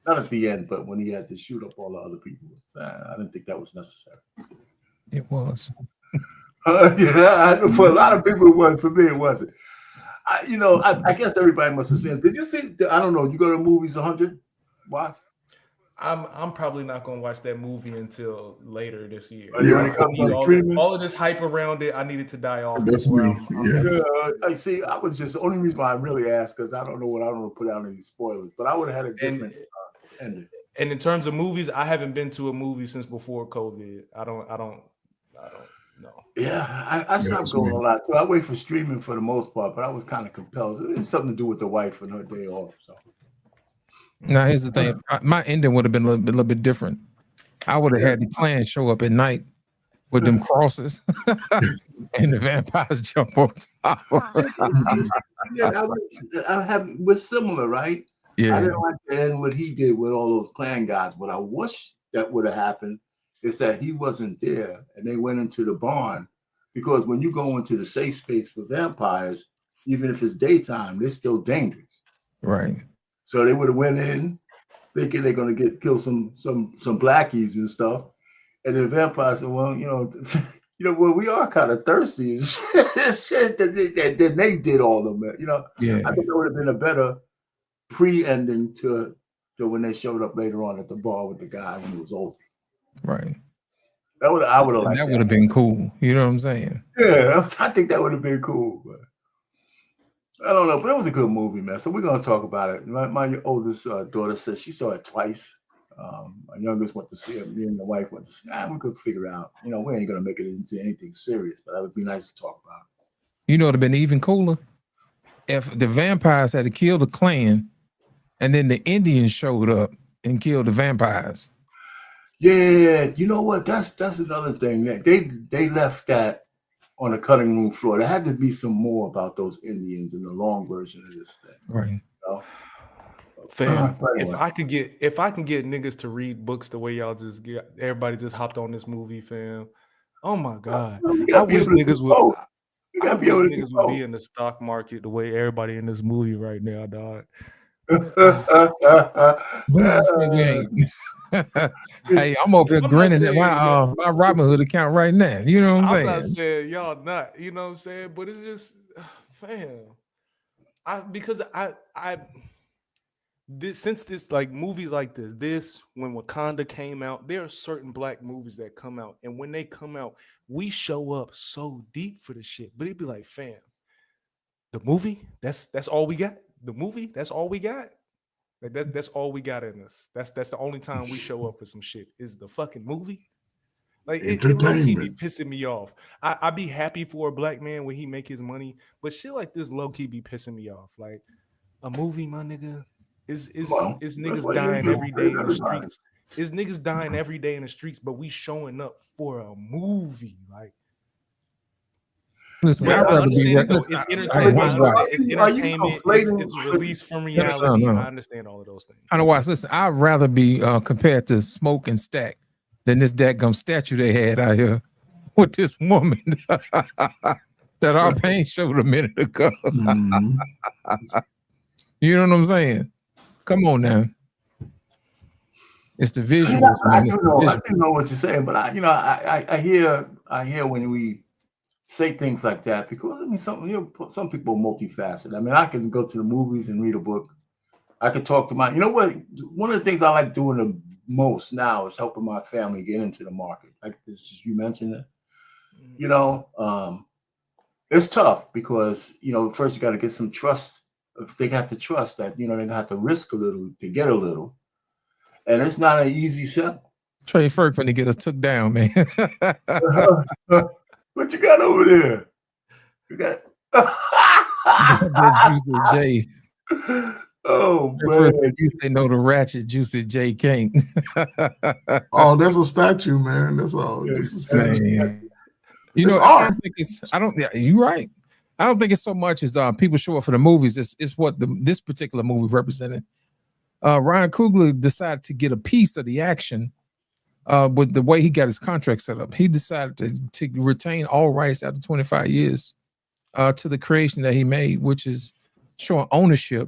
not at the end, but when he had to shoot up all the other people, I didn't think that was necessary. It was. For a lot of people it was. For me, it wasn't. I guess everybody must have seen. Did you see? I don't know. You go to movies 100? Watch. I'm probably not gonna watch that movie until later this year. All of this hype around it, I needed to die off. That's me. I see. I was just the only reason why I really asked because I don't want to put out any spoilers, but I would have had a different ending. And in terms of movies, I haven't been to a movie since before COVID. I don't know. Yeah, I stopped going a lot too. I wait for streaming for the most part, but I was kind of compelled. It had something to do with the wife and her day off. So now here's the thing: my ending would have been a little bit different. I would have had the Klan show up at night with them crosses, and the vampires jump on top. Was similar, right? Yeah, I didn't like to end what he did with all those Klan guys. What I wish that would have happened is that he wasn't there and they went into the barn, because when you go into the safe space for vampires, even if it's daytime, they're still dangerous. Right. So they would have went in thinking they're going to kill some blackies and stuff. And the vampires said, well, well, we are kind of thirsty and shit. Then they did all of them, Yeah. I think it would have been a better pre-ending to when they showed up later on at the bar with the guy when he was old. Right. I would have liked that. Would have been cool. You know what I'm saying? Yeah, I think that would have been cool. But I don't know, but it was a good movie, man. So we're gonna talk about it. My oldest daughter said she saw it twice. My youngest went to see it. Me and the wife went to see it. We could figure out. We ain't gonna make it into anything serious, but that would be nice to talk about. It would have been even cooler if the vampires had to kill the Klan, and then the Indians showed up and killed the vampires. Yeah, you know what? That's another thing that they left that on the cutting room floor. There had to be some more about those Indians in the long version of this thing. Right. You know? Fam, Anyway. if I can get niggas to read books the way y'all just get everybody just hopped on this movie, fam. Oh my god. I wish niggas would I wish niggas would be in the stock market the way everybody in this movie right now, dog. Hey, I'm over here grinning at my Robin Hood account right now. You know what I'm saying? I'm not saying y'all not, you know what I'm saying? But it's just, fam. Since this like movies like this when Wakanda came out, there are certain black movies that come out, and when they come out, we show up so deep for the shit. But it'd be like, fam, the movie, that's all we got. The movie, that's all we got. Like that's all we got in us. That's the only time we show up for some shit is the fucking movie. Like it low-key be pissing me off. I be happy for a black man when he make his money, but shit like this low-key be pissing me off. Like a movie, my nigga. Is niggas dying every day in the streets? Is niggas dying every day in the streets, but we showing up for a movie? Like, listen, I understand it's entertainment. It's entertainment. It's a release from reality. No. I understand all of those things. I know why. Listen, I'd rather be compared to Smoke and Stack than this dadgum statue they had out here with this woman that our pain showed a minute ago. You know what I'm saying? Come on now. It's the visuals. I do know what you're saying, but I hear when we say things like that because I mean some people are multifaceted. I mean, I can go to the movies and read a book. I could talk to one of the things I like doing the most now is helping my family get into the market. Like this, you mentioned it. You know, it's tough because first you got to get some trust. They have to trust that, they're going to have to risk a little to get a little. And it's not an easy sell. Trey Ferg finna get us took down, man. What you got over there? You got Juicy J. Oh, man. You say no to Ratchet, Juicy J can't. Oh, that's a statue, man. That's all. It's a statue. You're right. I don't think it's so much as people show up for the movies. It's what this particular movie represented. Ryan Coogler decided to get a piece of the action with the way he got his contract set up. He decided to retain all rights after 25 years to the creation that he made, which is showing ownership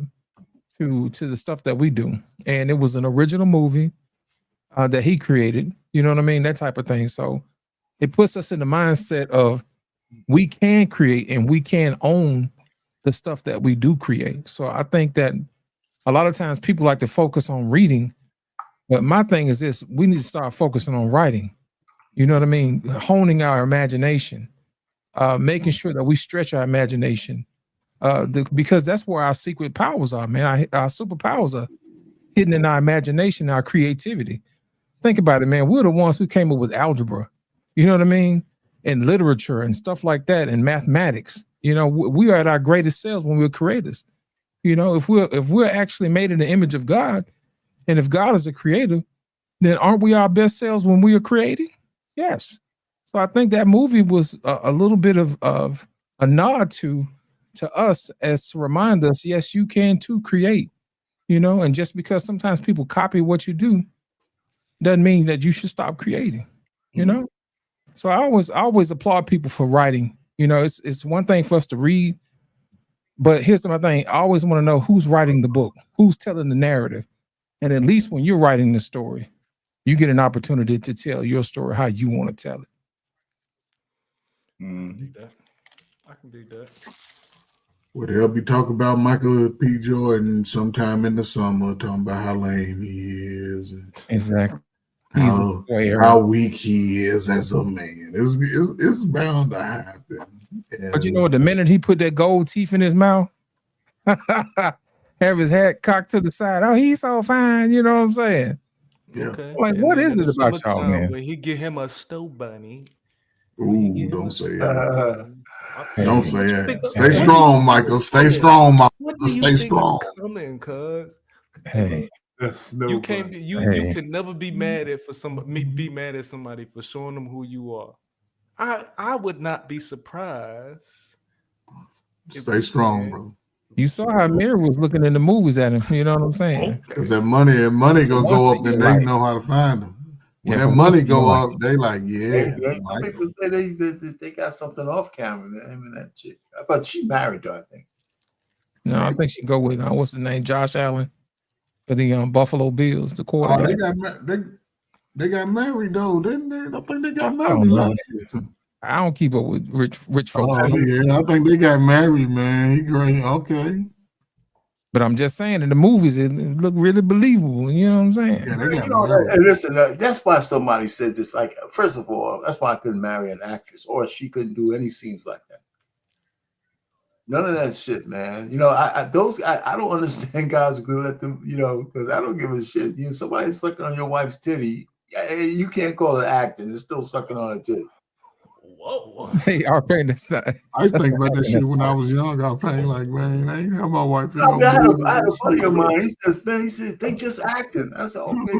to the stuff that we do. And it was an original movie that he created. You know what I mean? That type of thing. So it puts us in the mindset of we can create and we can own the stuff that we do create. So I think that a lot of times people like to focus on reading, but my thing is this: we need to start focusing on writing. You know what I mean? Honing our imagination, making sure that we stretch our imagination, because that's where our secret powers are, man. Our superpowers are hidden in our imagination, our creativity. Think about it, man. We're the ones who came up with algebra. You know what I mean? And literature and stuff like that, and mathematics. We are at our greatest selves when we're creators. If we're actually made in the image of God, and if God is a creator, then aren't we our best selves when we are creating? Yes. So I think that movie was a little bit of a nod to us as to remind us, yes, you can too create. And just because sometimes people copy what you do doesn't mean that you should stop creating. So I always applaud people for writing. It's one thing for us to read, but here's my thing. I always want to know who's writing the book, who's telling the narrative. And at least when you're writing the story, you get an opportunity to tell your story how you want to tell it. I can do that. Would help you talk about Michael P. Jordan sometime in the summer, talking about how lame he is. Exactly. How weak he is as a man. It's bound to happen. But the minute he put that gold teeth in his mouth, have his head cocked to the side, oh, he's so fine. You know what I'm saying? Yeah. Okay. Like, what is it about y'all, man? Where he get him a snow bunny. Ooh, don't say that. Don't say that. Stay strong, Michael. Stay strong, Michael. Stay strong. Coming, cuz. Hey, You can't be you can never be mad at somebody for showing them who you are. I would not be surprised. Stay strong, bro. You saw how Mary was looking in the movies at him. You know what I'm saying? Because that money gonna go up, and they know how to find them. When that money go up, they like, yeah. Some people say they got something off camera. Him and that chick. But she married though, I think. No, I think she go with what's his name, Josh Allen, for the Buffalo Bills, the quarterback. They got married though, didn't they? I think they got married last year too. I don't keep up with rich folks. Yeah, I think they got married, man. He great, okay. But I'm just saying, in the movies, it looked really believable. You know what I'm saying? Yeah, they got married. And listen, that's why somebody said this. Like, first of all, that's why I couldn't marry an actress, or she couldn't do any scenes like that. None of that shit, man. I don't understand guys who could let them, because I don't give a shit. Somebody sucking on your wife's titty, you can't call it acting. It's still sucking on a titty. Whoa. Hey, our parents. I used to think about that shit when I was young. I was paying like, man, I ain't have my wife in no I had a buddy of mine. He said, they just acting. I said, okay,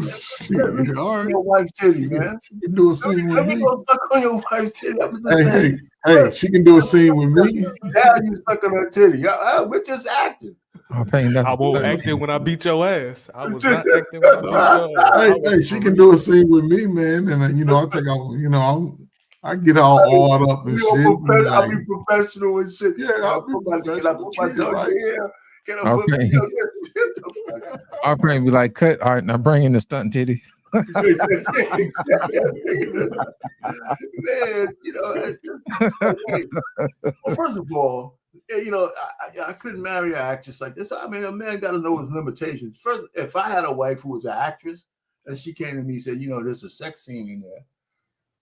all right. Your wife's titty, man. She can do a scene with me. Go suck on your wife's titty. Hey, she can do a scene with me. Now you suck on her titty. We're just acting. I won't act it when I beat your ass. I was not acting when I beat your ass. Hey, she can do a scene with me, man. And I think I get all awed up and shit. I'll be professional and shit. Yeah, I'll be professional. Can I put my tongue in here? Can I put my tongue? Our parents be like, cut. All right, now bring in the stunt titty. Man, well, first of all, I couldn't marry an actress like this. I mean, a man got to know his limitations. First, if I had a wife who was an actress and she came to me and said, there's a sex scene in there,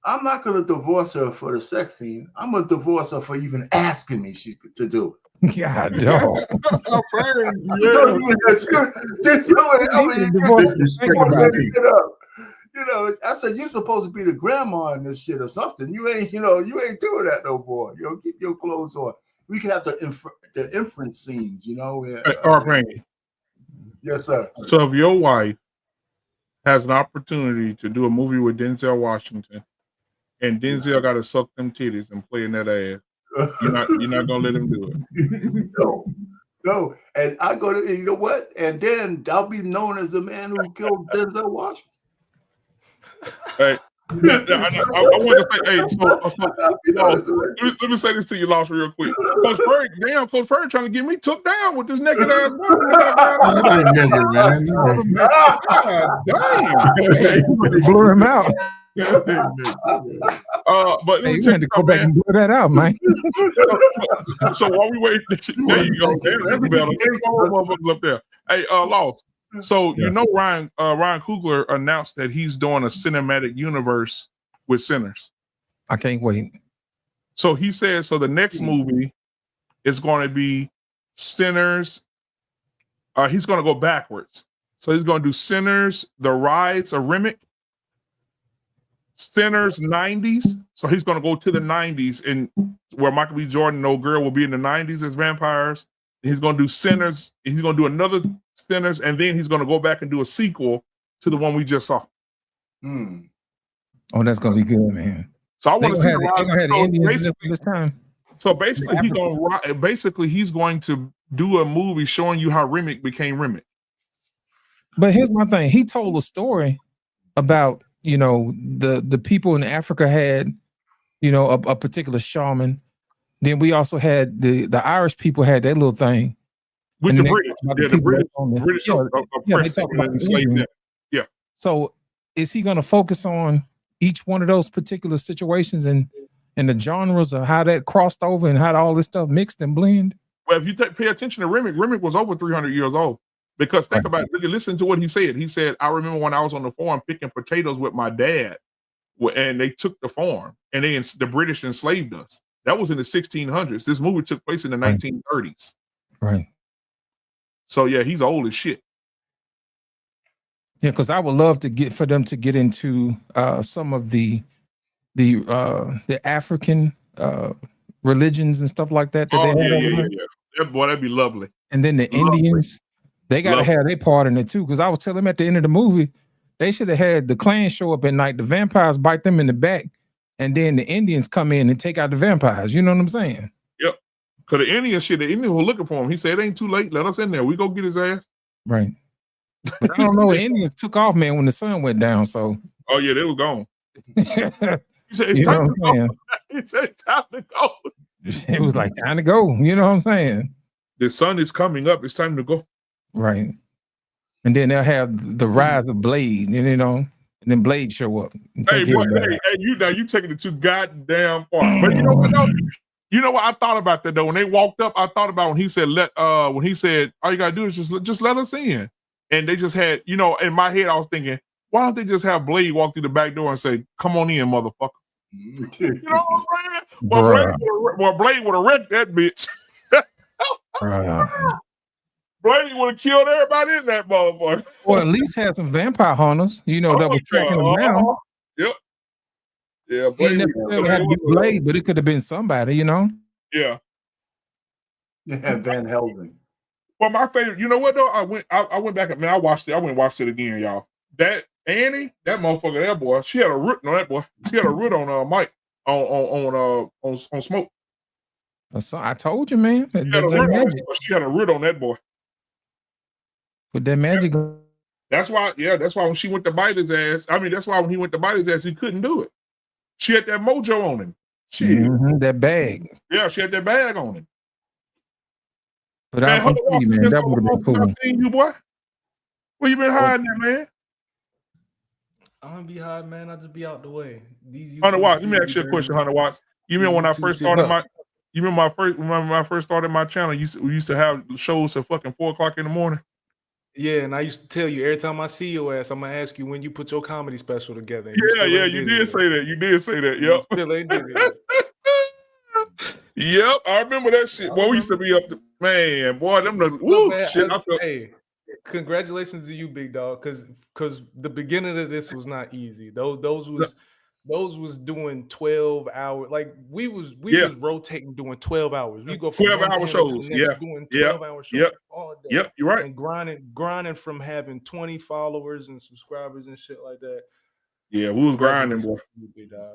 I'm not going to divorce her for the sex scene. I'm going to divorce her for even asking me to do it. God, no. I said, you're supposed to be the grandma in this shit or something. You ain't doing that no more. Keep your clothes on. We can have the inference scenes, Yes, sir. So if your wife has an opportunity to do a movie with Denzel Washington, and Denzel got to suck them titties and play in that ass, you're not gonna let him do it. No. And I go to what? And then I'll be known as the man who killed Denzel Washington. Hey, I want to say, let me say this to you, Lost, real quick. Coach Perry trying to get me took down with this naked ass woman. Damn, blew him out. But you had to go back and blow that out, man. So while we wait, there you go. That's better. There's all motherfuckers up there. Hey, Lost. So Ryan Coogler announced that he's doing a cinematic universe with Sinners. I can't wait. So he says, the next movie is going to be Sinners. He's going to go backwards. So he's going to do Sinners, The Rise of Remick, Sinners 90s. So he's going to go to the 90s, and where Michael B. Jordan, no girl, will be in the 90s as vampires. He's going to do Sinners. He's going to do another Sinners, and then he's going to go back and do a sequel to the one we just saw. Oh, that's going to be good, man. So I want to see the Indians this time. So basically, he's going to do a movie showing you how Remick became Remick. But here's my thing: he told a story about the people in Africa had a particular shaman. Then we also had the Irish people had that little thing. With the British. The British oppressed them and enslaved them. Yeah. So is he going to focus on each one of those particular situations and the genres of how that crossed over and how all this stuff mixed and blend? Well, if you pay attention to Remick was over 300 years old. Because think about it, listen to what he said. He said, I remember when I was on the farm picking potatoes with my dad, and they took the farm, and the British enslaved us. That was in the 1600s. This movie took place in the 1930s. Right. So yeah, he's old as shit. Yeah, because I would love for them to get into some of the African religions and stuff like that. Yeah. Boy, that'd be lovely. And then the Indians, They got to have their part in it too. Because I was telling them at the end of the movie, they should have had the clan show up at night. The vampires bite them in the back, and then the Indians come in and take out the vampires. You know what I'm saying? Yep. Because the Indian was looking for him. He said, "It ain't too late. Let us in there. We go get his ass." Right. But I don't know. The Indians took off, man, when the sun went down. So. Oh yeah, they was gone. He said, "It's time to go." He said, "Time to go." It was like time to go. You know what I'm saying? The sun is coming up. It's time to go. Right. And then they'll have the rise of Blade, and and then Blade show up. Hey, boy, you taking it too goddamn far. But you know what though? You know what? I thought about that though. When they walked up, I thought about when he said, all you gotta do is just let us in. And they just had, in my head, I was thinking, why don't they just have Blade walk through the back door and say, "Come on in, motherfucker." You know what I'm saying? Well, Blade would have wrecked that bitch. Blade would have killed everybody in that motherfucker. Or at least had some vampire hunters, that was tracking them down. Yep. Yeah, Blade never had to be Blade, but it could have been somebody, Yeah. Yeah, Van Helsing. Well, my favorite, you know what though? I went back and I watched it. I went and watched it again, y'all. That Annie, that motherfucker, that boy, she had a root on that boy. She had a root on Mike on Smoke. So I told you, man. She had a root on that boy. With that magic. That's why when she went to bite his ass. I mean, that's why when he went to bite his ass, he couldn't do it. She had that mojo on him. That bag. Yeah, she had that bag on him. But man, I'm telling you, man, that would have been cool. I've seen you, boy. Where you been hiding at, man? I don't be hiding, man. I just be out the way. Hunter Watts, let me ask you a question, Hunter Watts. You remember when I first started my first started my channel? We used to have shows at fucking 4:00 in the morning. Yeah, and I used to tell you every time I see your ass, I'm gonna ask you when you put your comedy special together. Yeah, you did say that. You did say that. Yep. Still ain't did it. Yep, I remember that shit. Boy, we used to be up to boy, them shit. Hey, congratulations to you, big dog, because the beginning of this was not easy. Those was doing 12 hours. Like we was rotating doing 12 hours. We go from 12-hour shows. Doing 12-hour shows all day. Yep, you're right. And grinding from having 20 followers and subscribers and shit like that. Yeah, we was grinding, boy.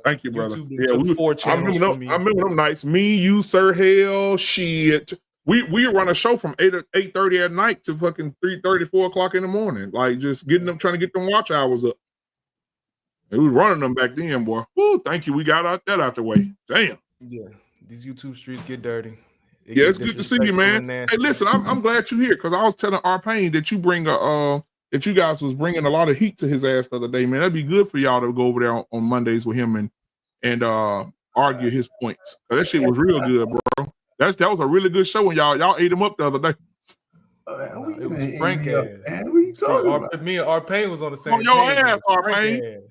Thank you, brother. I remember them nights. Me, you, Sir Hell, shit. We run a show from 8:30 at night to fucking 3:30, 4:00 in the morning. Like just trying to get them watch hours up. And we was running them back then, boy. Woo, thank you. We got that out the way. Damn. Yeah, these YouTube streets get dirty. It's good to see you, man. Hey, listen, I'm glad you're here because I was telling Arpain that that you guys was bringing a lot of heat to his ass the other day, man. That'd be good for y'all to go over there on Mondays with him and argue his points. That shit was real good, bro. That was a really good show when y'all ate him up the other day. It was Frank ass. Man, what are you talking about? Me and Arpain was on the same. On your ass, Arpain.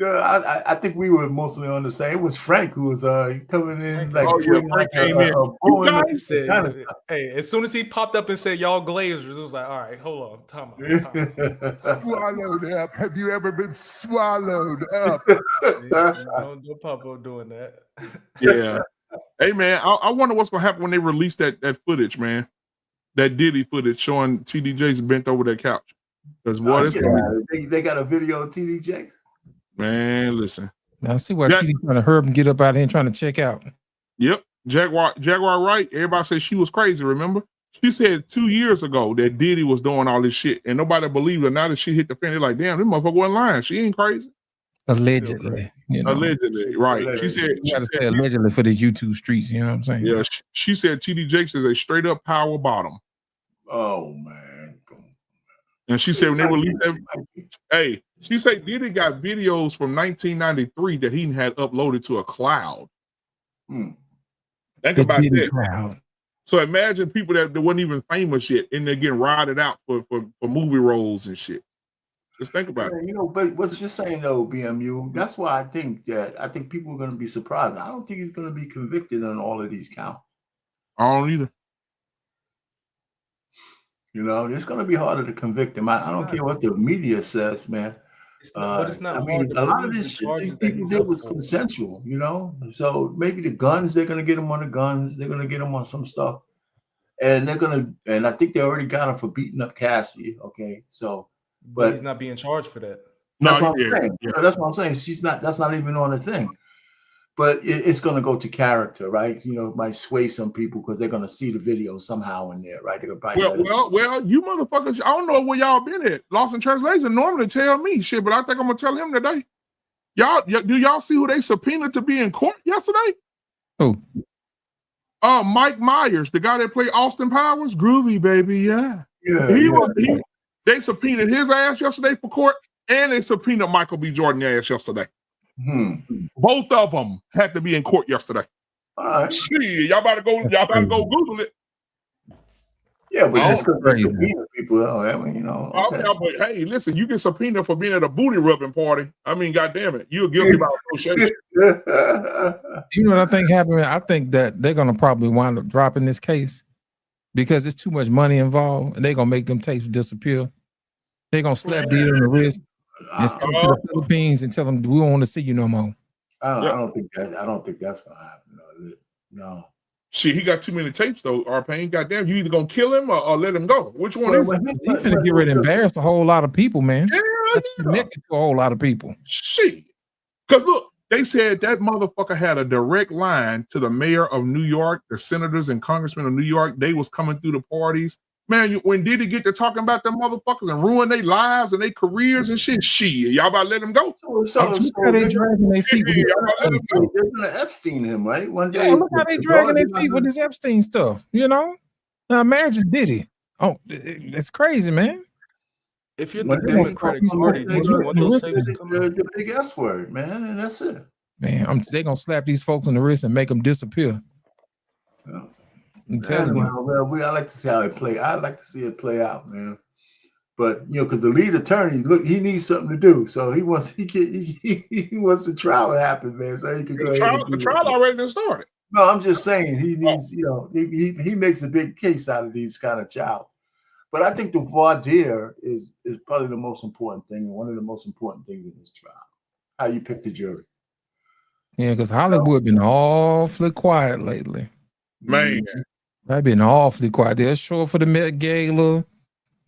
Yeah, I think we were mostly on the same. It was Frank who was coming in Frank came in. You guys said, hey, as soon as he popped up and said y'all Glazers, it was like, all right, hold on, time out. Swallowed up. Have you ever been swallowed up? Don't pop up doing that. Yeah. Hey man, I wonder what's gonna happen when they release that footage, man. That Diddy footage showing TDJ's bent over that couch. Because they got a video of TDJ. Man, listen. Now see why TD trying to hurry and get up out here and trying to check out. Yep. Jaguar Wright. Everybody said she was crazy, remember? She said 2 years ago that Diddy was doing all this shit and nobody believed her. Now that she hit the fan, they're like, damn, this motherfucker wasn't lying. She ain't crazy. Allegedly. Allegedly, right. She said you gotta say allegedly for these YouTube streets, you know what I'm saying? Yeah, she said TD Jakes is a straight up power bottom. Oh man. And she said when they released that, she said Diddy got videos from 1993 that he had uploaded to a cloud. Think about that. Cloud. So imagine people that weren't even famous yet and they're getting routed out for movie roles and shit. Just think about it. But what's you're saying though, BMU, that's why I think people are going to be surprised. I don't think he's going to be convicted on all of these counts. I don't either. It's going to be harder to convict him. I don't care what the media says, man. But it's not. A lot of this shit these people did was consensual, So maybe the guns, they're going to get him on the guns. They're going to get him on some stuff. and I think they already got him for beating up Cassie. Okay, so but he's not being charged for that. That's what I'm saying. Yeah. That's what I'm saying. That's not even on the thing. But it's going to go to character, right? You know, it might sway some people because they're going to see the video somehow in there, right? They're gonna probably well, you motherfuckers, I don't know where y'all been at. Lost in translation normally tell me shit, but I think I'm gonna tell him today. Do y'all see who they subpoenaed to be in court yesterday? Who? Mike Myers, the guy that played Austin Powers, Groovy baby, yeah. They subpoenaed his ass yesterday for court, and they subpoenaed Michael B. Jordan ass yesterday. Both of them had to be in court yesterday. All right. See, y'all about to go Google it. Yeah, but just because they subpoena people, I mean, you know. Okay. But hey, listen, you get subpoenaed for being at a booty rubbing party. I mean, goddamn it, you're guilty by association. You know what I think happened? I think that they're gonna probably wind up dropping this case because there's too much money involved, and they're gonna make them tapes disappear. They're gonna slap Diddy on the wrist and send them to the Philippines and tell them we don't want to see you no more. I don't think that's gonna happen. No. Shit, he got too many tapes though. Arpain, goddamn, you either gonna kill him or let him go. Which one is it? He's finna get ready to embarrass a whole lot of people, man. That's connected to a whole lot of people. Shit, because look, they said that motherfucker had a direct line to the mayor of New York, the senators and congressmen of New York. They was coming through the parties. Man, when did he get to talking about them motherfuckers and ruin their lives and their careers and shit? Shit, y'all about to let them go? So they dragging their feet. They're gonna Epstein him, right? One day. Yeah, look how they dragging their feet with this Epstein stuff. You know, now imagine Diddy. Oh, it's crazy, man. If you're the Democratic Party, you want those tapes to come out? The big S word, man, and that's it. Man, they're gonna slap these folks on the wrist and make them disappear. Yeah. I'm telling you. I like to see how it play. I like to see it play out, man. But you know, because the lead attorney, look, he needs something to do, so he wants the trial to happen, man. So he can go. The trial already been started. No, I'm just saying he needs. You know, he makes a big case out of these kind of child. But I think the voir dire is probably the most important thing, and one of the most important things in this trial. How you pick the jury. Yeah, because Hollywood been awfully quiet lately. Man. I've been awfully quiet. They'll show up for the Met Gala,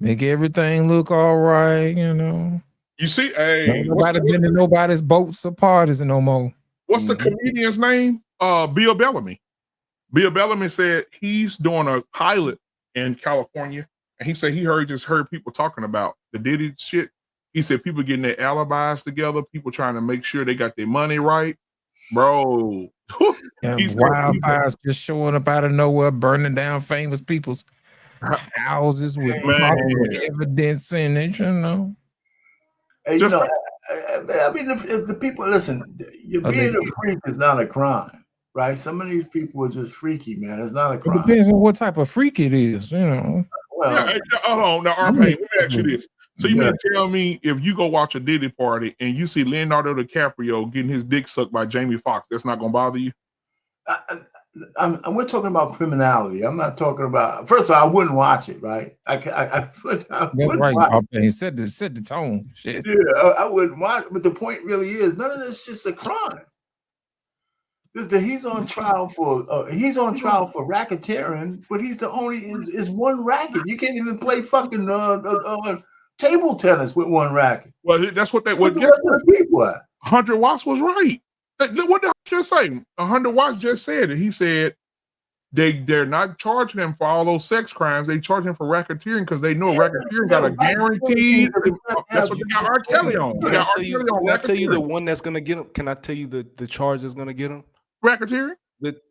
make everything look all right, you know. You see, hey, nobody been to nobody's boats or parties no more. What's the comedian's name? Bill Bellamy. Bill Bellamy said he's doing a pilot in California, and he said he just heard people talking about the Diddy shit. He said people getting their alibis together, people trying to make sure they got their money right, bro. Wildfires just showing up out of nowhere, burning down famous people's houses with evidence in it, you know. Hey, you know, I mean, if the people listen, being a freak is not a crime, right? Some of these people are just freaky, man. It's not a crime. It depends on what type of freak it is, you know. Well, hold on, now, Arpain, let me ask you this. So you mean to tell me if you go watch a Diddy party and you see Leonardo DiCaprio getting his dick sucked by Jamie Foxx, that's not gonna bother you? We're talking about criminality. I'm not talking about. First of all, I wouldn't watch it, right? I that's right. He set the tone. Shit. Yeah, I wouldn't watch. But the point really is, none of this is just a crime. He's on trial for racketeering, but he's the only is one racket. You can't even play fucking table tennis with one racket. Well, that's what what the people at. 100 Watts was right. What did I just say? 100 Watts just said it. He said they're not charging him for all those sex crimes. They charge him for racketeering because they know racketeering got a guaranteed. That's what they got R. Kelly on. Can I tell you the one that's gonna get him? Can I tell you the charge that's gonna get him? Racketeering?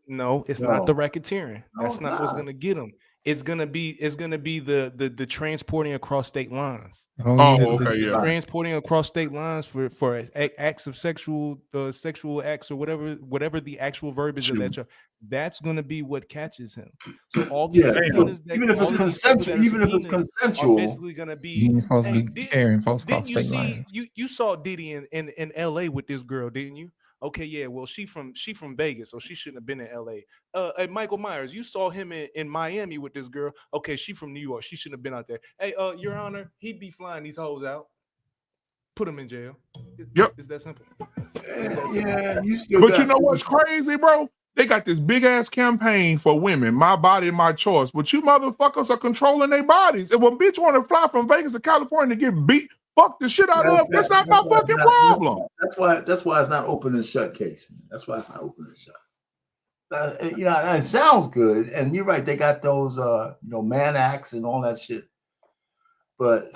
No, it's not the racketeering. That's not what's gonna get him. It's gonna be the transporting across state lines. Transporting across state lines for acts of sexual acts or whatever the actual verb is of that charge. That's gonna be what catches him. So all these even if it's consensual, basically gonna be. He's supposed to be carrying folks across state lines. You saw Diddy in L.A. with this girl, didn't you? Okay, yeah. Well, she from Vegas, so she shouldn't have been in L.A. And Michael Myers, you saw him in Miami with this girl. Okay, she from New York. She shouldn't have been out there. Hey, Your Honor, he'd be flying these hoes out. Put him in jail. Yep, it's that simple. Yeah, but you know what's crazy, bro? They got this big ass campaign for women, my body, my choice. But you motherfuckers are controlling their bodies. If a bitch want to fly from Vegas to California to get beat, fuck the shit out of, that's not my fucking problem. That's why it's not open and shut case. Man. That's why it's not open and shut. It sounds good, and you're right. They got those, man acts and all that shit. But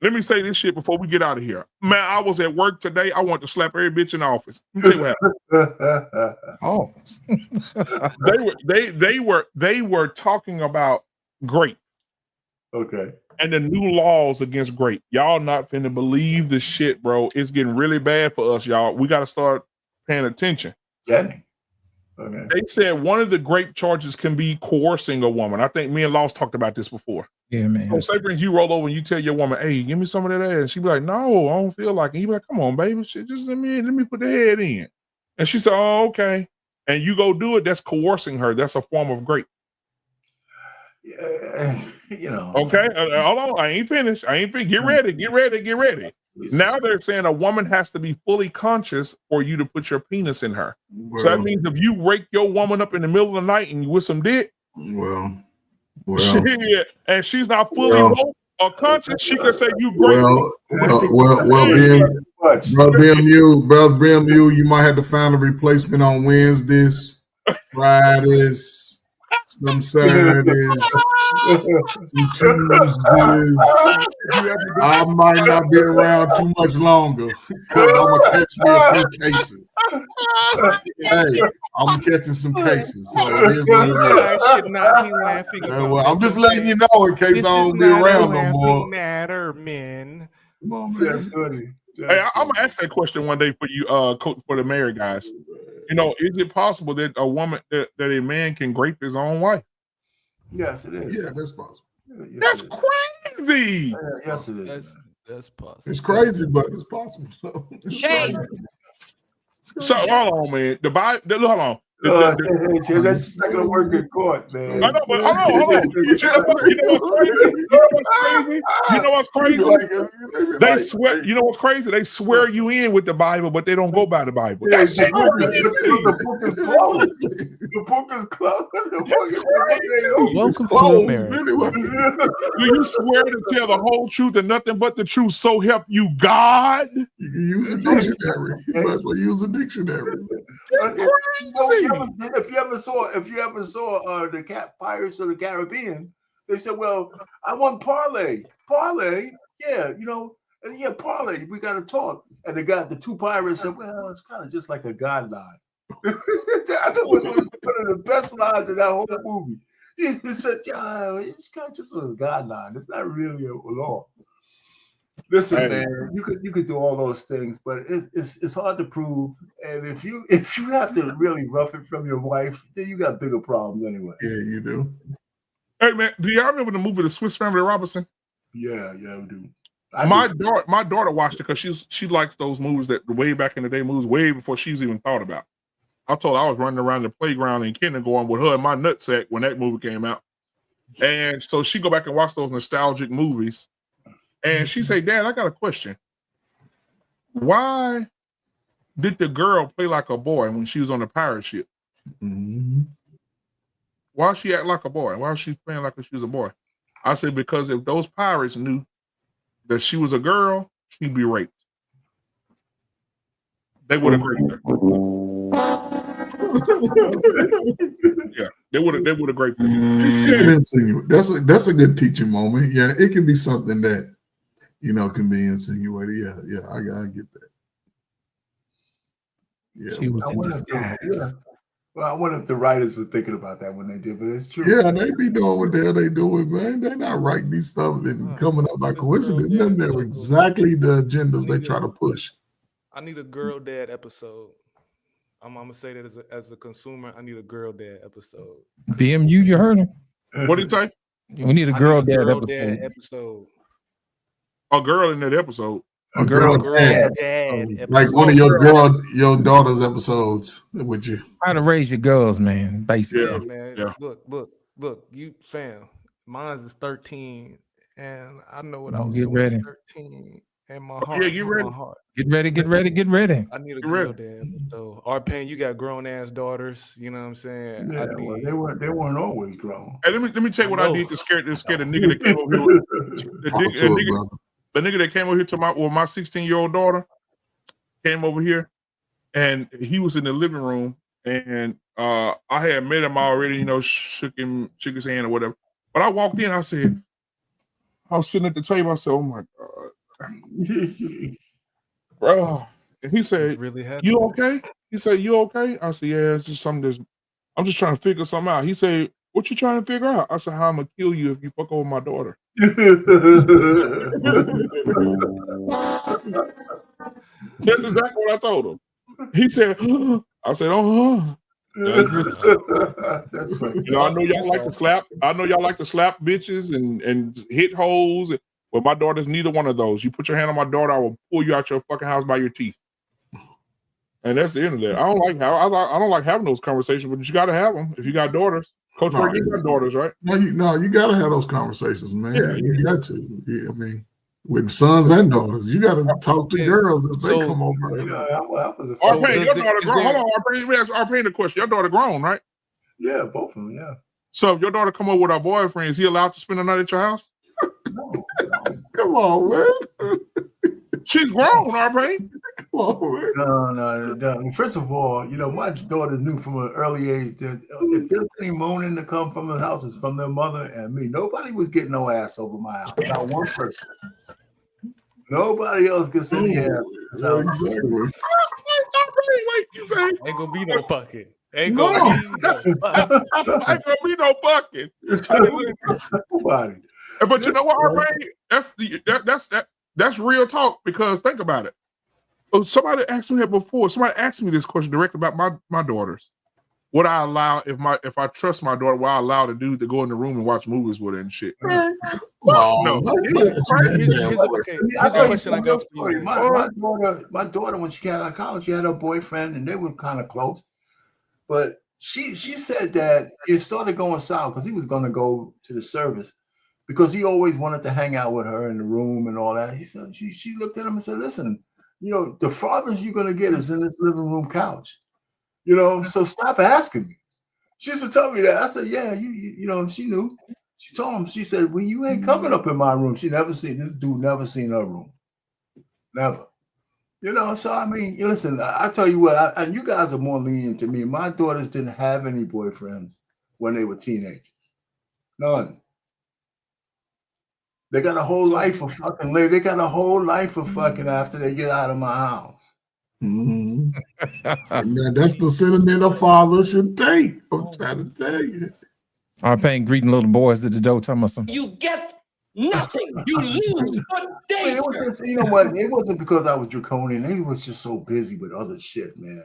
let me say this shit before we get out of here. Man, I was at work today. I want to slap every bitch in the office. Let me tell you what happened. They were talking about grape. Okay. And the new laws against grape. Y'all not finna believe the shit, bro. It's getting really bad for us, y'all. We got to start paying attention. Getting. Okay. They said one of the grape charges can be coercing a woman. I think me and Lost talked about this before. Yeah, man. So say for instance, you roll over and you tell your woman, "Hey, give me some of that ass." She be like, "No, I don't feel like it." You be like, "Come on, baby, shit, just let me put the head in." And she said, "Oh, okay." And you go do it. That's coercing her. That's a form of grape. Yeah, Okay, hold on. I ain't finished. Get ready. Now they're saying a woman has to be fully conscious for you to put your penis in her. Well, so that means if you wake your woman up in the middle of the night and you with some dick, well, and she's not fully woke or conscious, she could say you great. Brother BMU, you might have to find a replacement on Wednesdays, Fridays, some Saturdays, some Tuesdays. I might not be around too much longer because I'm gonna catch me a few cases. Hey, I'm catching some cases, so it is what it is. I should not be laughing. Well, I'm just letting you know in case I don't be around no more. Matter, man. Come on, man. That's funny. Hey, I'm gonna ask that question one day for you, coach, for the married guys. Is it possible that a woman that a man can grape his own wife? Yes, it is. Yeah, that's possible. That's crazy. Yes, it is. That's possible. It's crazy, but it's possible. So hold on, man. Hold on. That's not gonna work in court, man. I know, but hold on. You know what's crazy? They swear. You know what's crazy? They swear you in with the Bible, but they don't go by the Bible. That's crazy. The book is closed. The book is closed. Welcome to America. Do you swear to tell the whole truth and nothing but the truth? So help you God. You can use a dictionary. You might as well use a dictionary. If you ever saw the Pirates of the Caribbean, they said, "Well, I want parlay, yeah, parlay. We got to talk." And the two pirates said, "Well, it's kind of just like a God line." I thought it was one of the best lines in that whole movie. He said, "Yeah, it's kind of just a God line. It's not really a law." Listen, man, you could do all those things, but it's hard to prove. And if you have to really rough it from your wife, then you got bigger problems anyway. Yeah, you do. Hey man, do y'all remember the movie The Swiss Family Robinson? Yeah, we do. My daughter watched it because she likes those movies that way back in the day, movies way before she's even thought about. I told her I was running around the playground in kindergarten with her in my nutsack when that movie came out, and so she go back and watch those nostalgic movies. And she said, "Dad, I got a question. Why did the girl play like a boy when she was on the pirate ship? Mm-hmm. Why she act like a boy? Why was she playing like she was a boy?" I said, "Because if those pirates knew that she was a girl, she'd be raped. They would have raped her." Yeah, they would have raped her. That's a good teaching moment. Yeah, it can be something that can be insinuated. Yeah, I get that. Yeah, she was in disguise. Well, I wonder if the writers were thinking about that when they did, but it's true. Yeah, they be doing what the hell they doing, man. They're not writing these stuff and coming up by coincidence. They know exactly the agendas they try to push. I need a girl dad episode. I'm gonna say that as a consumer, I need a girl dad episode. BMU, you heard him. What did he say? We need a girl dad episode. A girl in that episode. A girl dad episode. Like one of your daughter's episodes with you. How to raise your girls, man. Basically. Yeah, man. Yeah. Look, you fam. Mine is 13, and I know what I was doing ready. at 13. And my heart. Yeah, get ready. My heart. Get ready, get ready, get ready. I need to go there. So, R-Pain, you got grown ass daughters. You know what I'm saying? Yeah, well, they weren't always grown. Hey, let me tell you what I did to scare the nigga that came over here. The nigga that came over here to my 16-year-old daughter came over here, and he was in the living room, and I had met him already. You know, shook his hand or whatever. But I walked in. I was sitting at the table. I said, "Oh my god, bro." And he said, "You okay?" He said, "You okay?" I said, "Yeah, it's just something I'm just trying to figure something out." He said, "What you trying to figure out?" I said, "How I'm gonna kill you if you fuck over my daughter." That's exactly what I told him. He said, "I said, oh." That's funny. You know, I know y'all like to slap. I know y'all like to slap bitches and hit hoes. But my daughter's neither one of those. You put your hand on my daughter, I will pull you out your fucking house by your teeth. And that's the end of that. I don't like having those conversations, but you got to have them if you got daughters. Coach, you got daughters, right? No, you got to have those conversations, man. Yeah, you got to. Yeah, I mean, with sons and daughters, you got to talk to girls if they come over. R-Pain, your daughter grown. Hold on, R-Pain. Let me ask R-Pain a question. Your daughter grown, right? Yeah, both of them. Yeah. So if your daughter come over with her boyfriend, is he allowed to spend the night at your house? No. Come on, man. She's grown, R-Pain. No. First of all, you know, my daughters knew from an early age that if there's any moaning to come from the house, it's from their mother and me. Nobody was getting no ass over my house. Not one person. Nobody else gets any ass. Exactly. Ain't gonna be no fucking. Ain't gonna be no fucking. Nobody. But you know what, R-Pain? That's real talk, because think about it. Somebody asked me that before. Somebody asked me this question directly about my daughters. Would I allow, if I trust my daughter, would I allow the dude to go in the room and watch movies with her and shit? No. Here's a question I got for you. My daughter, when she got out of college, she had her boyfriend, and they were kind of close. But she said that it started going south because he was going to go to the service because he always wanted to hang out with her in the room and all that. He said she looked at him and said, "Listen, you know, the farthest you're going to get is in this living room couch. You know, so stop asking me." She used to tell me that. I said, "Yeah, you know," she knew. She told him, she said, "Well, you ain't coming up in my room." She never seen this dude, never seen her room. Never. You know, so I mean, listen, I tell you what, and you guys are more lenient to me. My daughters didn't have any boyfriends when they were teenagers. None. They got a whole life of fucking later. They got a whole life of fucking after they get out of my house. Mm-hmm. Man, that's the sentiment a father should take. I'm trying to tell you. R-Pain greeting little boys at the door, telling us something. You get nothing. You lose. Good day, It was just, you know what? It wasn't because I was draconian. He was just so busy with other shit, man.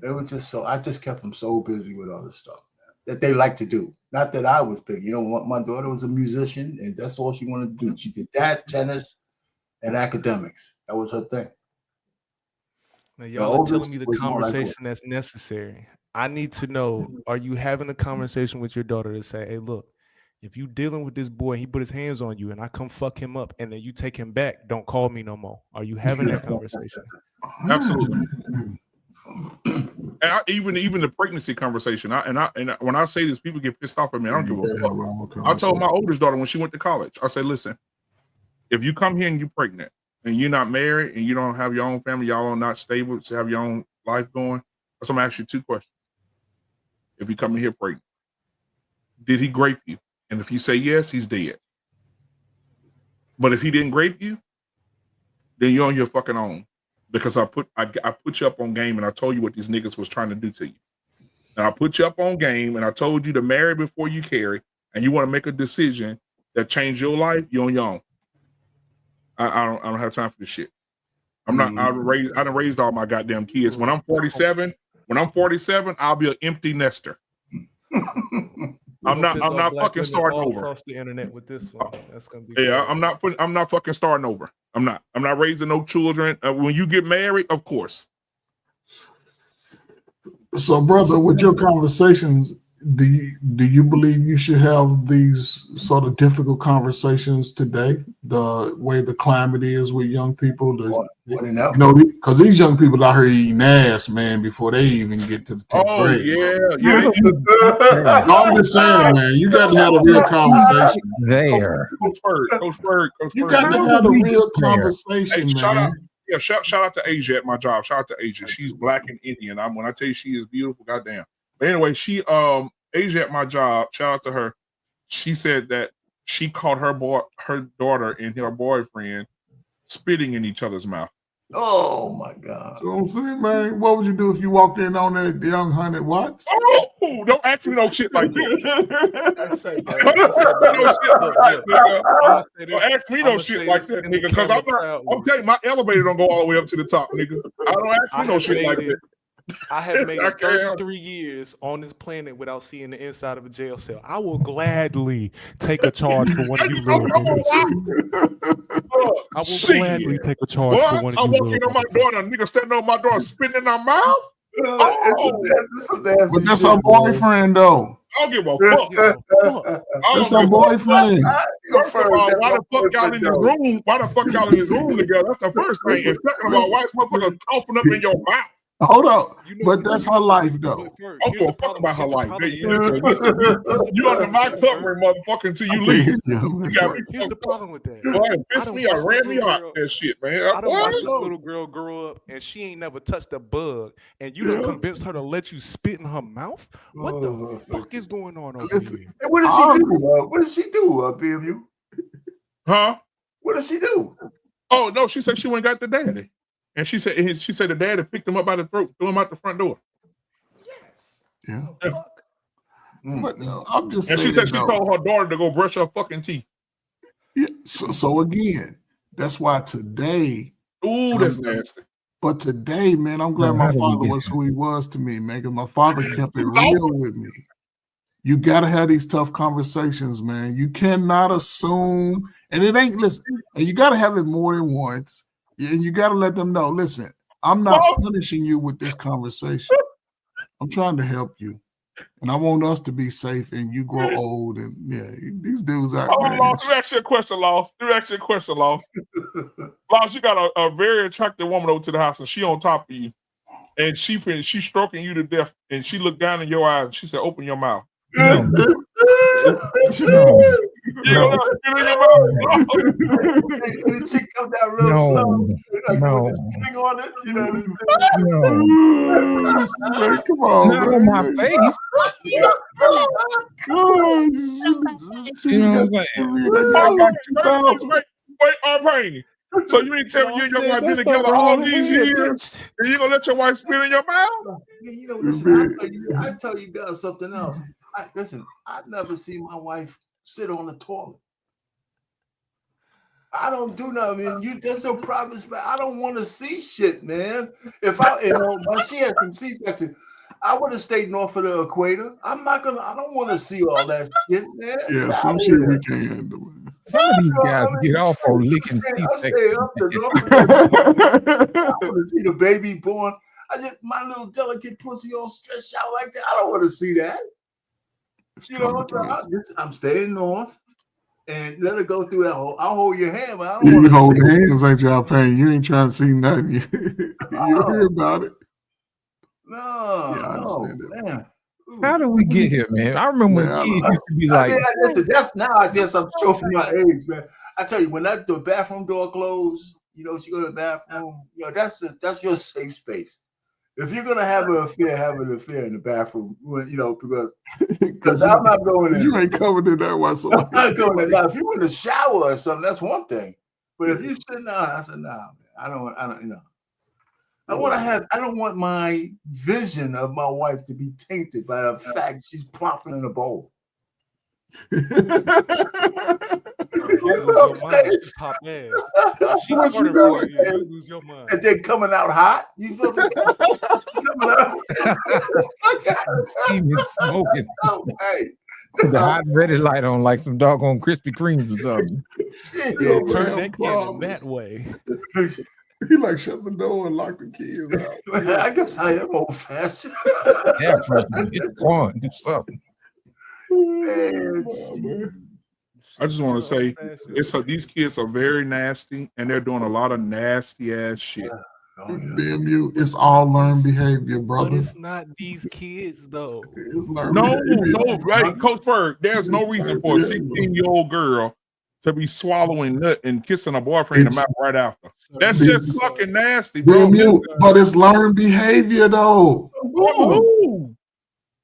It was just so, I just kept them so busy with other stuff, man, that they like to do. Not that I was big. You know what? My daughter was a musician, and that's all she wanted to do. She did that, tennis, and academics. That was her thing. Now, y'all are telling me the conversation that's necessary. I need to know, are you having a conversation with your daughter to say, "Hey, look, if you dealing with this boy, he put his hands on you and I come fuck him up and then you take him back, don't call me no more"? Are you having that conversation? Absolutely. And even the pregnancy conversation. And when I say this, people get pissed off at me. I don't give a fuck. I told my oldest daughter when she went to college, I said, "Listen, if you come here and you're pregnant and you're not married and you don't have your own family, y'all are not stable to have your own life going, so I'm gonna ask you two questions. If you come in here pregnant, did he grape you? And if you say yes, he's dead. But if he didn't grape you, then you're on your fucking own. Because I put you up on game and I told you what these niggas was trying to do to you. And I put you up on game and I told you to marry before you carry, and you want to make a decision that changed your life, you're on your own. I don't have time for this shit. I'm not. I done raised all my goddamn kids. When I'm 47, I'll be an empty nester. I'm not fucking starting over. Across the internet with this one. That's gonna be I'm not fucking starting over. I'm not raising no children. When you get married, of course. So, brother, with your conversations, do you believe you should have these sort of difficult conversations today? The way the climate is with young people, because these young people out here eating ass, man, before they even get to the 10th grade. I'm just saying, man, you got to have a real conversation. Coach Bird. You got to have a real conversation, man. Shout out to Asia at my job. Shout out to Asia. She's black and Indian. When I tell you she is beautiful, goddamn. But anyway, she Asia at my job, shout out to her. She said that she caught her daughter and her boyfriend spitting in each other's mouth. Oh my God. So I'm saying, man, what would you do if you walked in on that young 100 watts? Oh, don't ask me no shit like that. Don't ask me no shit like that, nigga. Because I'm telling you, my elevator don't go all the way up to the top, nigga. I don't ask me no shit like that. I have made 33 years on this planet without seeing the inside of a jail cell. I will gladly take a charge for one of you little niggas. I will gladly take a charge for one of you. I walk in on my door and a nigga standing on my door spitting in our mouth. But that's her boyfriend, though. I don't give a fuck. That's her boyfriend. First of all, why the fuck y'all in this room? Why the fuck y'all in this room together? That's the first thing. And second of all, why is motherfucker coughing up in your mouth? Hold up, but that's her life, though. I don't give a fuck about her life. You under my covering, motherfucker, until you leave. Here's the problem with that. Boy, piss me out, ran me out that shit, man. I don't watch this little girl grow up and she ain't never touched a bug, and you done convinced her to let you spit in her mouth. What the fuck is going on over here? Hey, what does she do? What does she do, BMU? Huh? What does she do? Oh no, she said she went and got the daddy. And she said the dad had picked him up by the throat, threw him out the front door. Yeah. But I'm just saying. And she said she told her daughter to go brush her fucking teeth. Yeah. So again, that's why today. Ooh, that's nasty. But today, man, I'm glad my father was who he was to me, man, because my father kept it real with me. You got to have these tough conversations, man. You cannot assume, and it ain't, listen, and you got to have it more than once. And you got to let them know, listen, I'm not punishing you with this conversation. I'm trying to help you. And I want us to be safe and you grow old. And yeah, these dudes out there. Lost, let me ask you a question, Lost. Lost, you got a very attractive woman over to the house and she on top of you. And she's stroking you to death. And she looked down in your eyes and she said, open your mouth. No. You gonna spit in your mouth? And she comes down real slow. Like, no. On it, you know. No. Come on, not on my face. You know what I'm saying? Wait, R-Pain. So you ain't telling me you and your wife been together all these years, and you gonna let your wife spit in your mouth? You know, listen, I tell you guys something else. I've never seen my wife sit on the toilet. I don't do nothing. I mean, you just so private space. I don't want to see shit, man. If when she had some C-section, I would have stayed north of the equator. I don't want to see all that shit, man. Yeah, some shit we can't handle. Some of these guys get off for licking C-section. I want to see the baby born. My little delicate pussy all stretched out like that. I don't want to see that. You know, I'm staying north and let her go through that hole. I'll hold your hand, but I don't want to hold hands, ain't y'all paying? You ain't trying to see nothing. You hear about it. No, I understand that. Man. How did we get here, man? I remember when kids used to be like, that's now I guess I'm showing my age, man. I tell you, when the bathroom door closed, you know, she go to the bathroom, you know, that's your safe space. If you're gonna have an affair, have an affair in the bathroom, you know, because I'm not going in. You ain't covered in that whatsoever. I'm not going in. Now, if you in the shower or something, that's one thing. But if you sit down, I said, nah, man, I don't, you know. I don't want my vision of my wife to be tainted by the fact she's plopping in a bowl. What's she doing? And then coming out hot. You feel me? Coming out steaming, smoking. Oh, hey. The hot ready light on like some doggone Krispy Kremes or something. Yeah, turn that cannon that way. He like shut the door and lock the kids out. I guess I am old fashioned. Yeah, get one, do something. I just want to say these kids are very nasty and they're doing a lot of nasty ass shit. Damn you, it's all learned behavior, brother. But it's not these kids though. It's learned No, behavior. right, Coach Ferg, there's no reason for a 16-year-old girl to be swallowing nut and kissing a boyfriend in the mouth right after. That's just fucking nasty, bro. But it's learned behavior though. Who?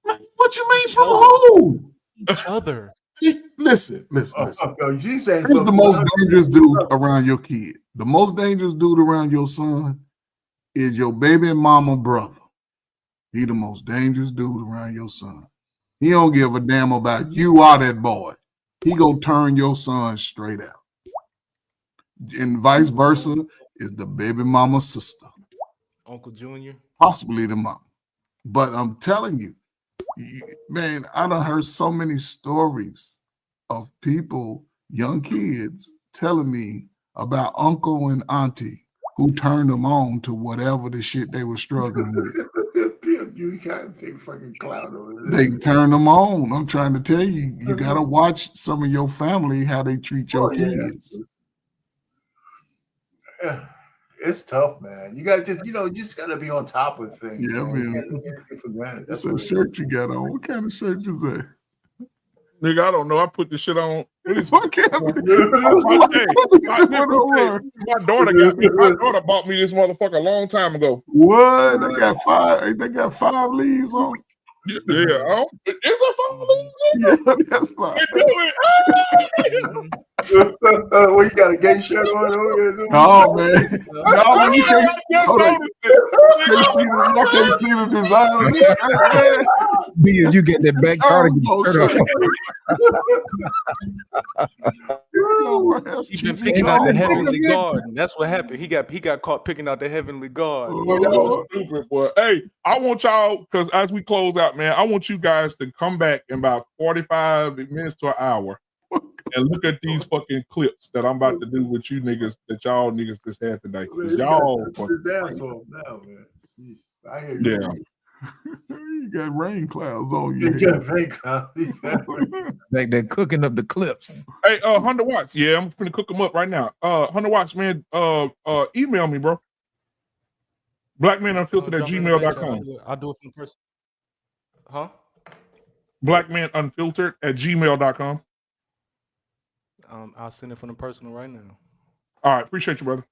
What you mean from who? Each other. Listen. Who's the the most dangerous dude around your kid? The most dangerous dude around your son is your baby mama brother. He the most dangerous dude around your son. He don't give a damn about you or that boy. He gonna turn your son straight out. And vice versa is the baby mama's sister. Uncle Junior. Possibly the mom. But I'm telling you, man, I done heard so many stories of people, young kids, telling me about uncle and auntie who turned them on to whatever the shit they were struggling with. You can't take fucking cloud over this. They turn them on. I'm trying to tell you, you got to watch some of your family, how they treat your kids. Yeah. It's tough, man. You got you just got to be on top of things. Yeah, man. For granted. That's a shirt you got on. What kind of shirt is that? Nigga, I don't know. I put this shit on. What kind of my daughter bought me this motherfucker a long time ago. What? They got five leaves on it. Yeah, is it 5 leaves? Yeah, that's fine. Well, you got a gay shirt on? Oh man, no, man, you can't. Hold on. Y'all can't see the design of this shirt. Because you get that back cardigan. He's been picking out the heavenly garden. That's what happened. He got caught picking out the heavenly garden. That was stupid, boy. Hey, I want y'all, because as we close out, man, I want you guys to come back in about 45 minutes to an hour and look at these fucking clips that I'm about to do with you niggas that y'all niggas just had today. Y'all I hear you. Yeah. You got rain clouds on you. Like they're cooking up the clips. Hey, 100 watts. Yeah, I'm gonna cook them up right now. 100 watts, man. Email me, bro. Blackmanunfiltered@gmail.com. I'll do it from the person. Huh? Blackmanunfiltered@gmail.com. I'll send it from the personal right now. All right, appreciate you, brother.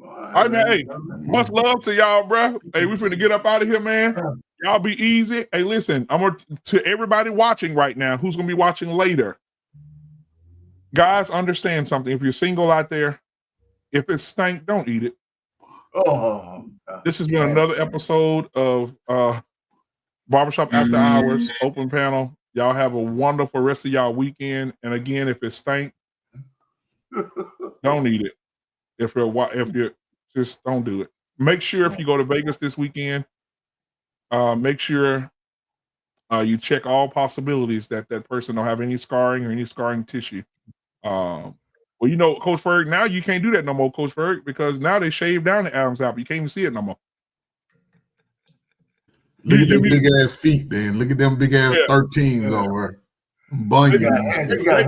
All right, man. Hey, much love to y'all, bro. Hey, we finna get up out of here, man. Y'all be easy. Hey, listen, I'm gonna to everybody watching right now, who's gonna be watching later. Guys, understand something. If you're single out there, if it stank, don't eat it. This has been another episode of Barbershop After Hours Open Panel. Y'all have a wonderful rest of y'all weekend. And again, if it stank, don't eat it. If you're just don't do it. Make sure if you go to Vegas this weekend, make sure you check all possibilities that person don't have any scarring or any scarring tissue. Well, you know, Coach Ferg, now you can't do that no more, Coach Ferg, because now they shaved down the Adam's apple. You can't even see it no more. Look at them big ass feet, then. Look at them big ass 13s over. You got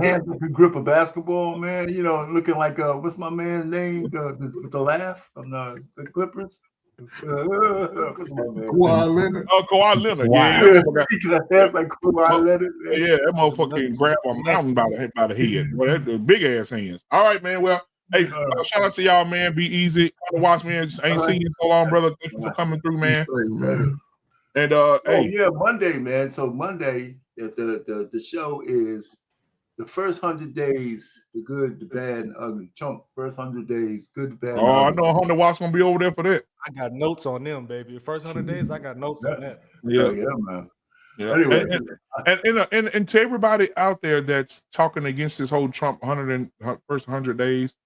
hands that can grip a basketball, man. You know, looking like what's my man's name with the laugh from the Clippers? What's my man? Kawhi Leonard. Oh, Kawhi Leonard. Wow. Yeah, He got hands like Kawhi Leonard. Yeah, that motherfucker can grab a mountain by the head. Well, that big ass hands. All right, man. Well, hey, shout out to y'all, man. Be easy. Watch, man. Just ain't seen you so long, brother. Thank you for coming through, man. And hey, yeah, Monday, man. So Monday, the show is the first 100 days, the good, the bad, and ugly. Chunk, first 100 days, good, the bad. Oh, I know 100 watts gonna be over there for that. I got notes on them, baby. The first 100 days, I got notes on that. Yeah, man. Yeah. Anyway, and to everybody out there that's talking against this whole Trump first 100 days,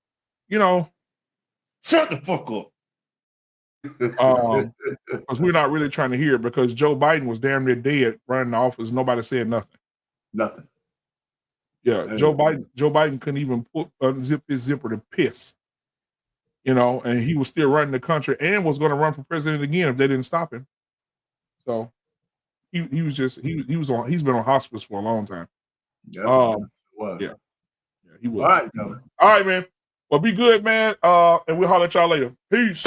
you know, shut the fuck up. Because we're not really trying to hear it, because Joe Biden was damn near dead running the office. Nobody said nothing. Nothing. Yeah, Hey. Joe Biden couldn't even unzip his zipper to piss. You know, and he was still running the country and was going to run for president again if they didn't stop him. So, he was just he's been on hospice for a long time. Yeah, yeah, he was. All right, man. All right, man. Well, be good, man. And we'll holler at y'all later. Peace.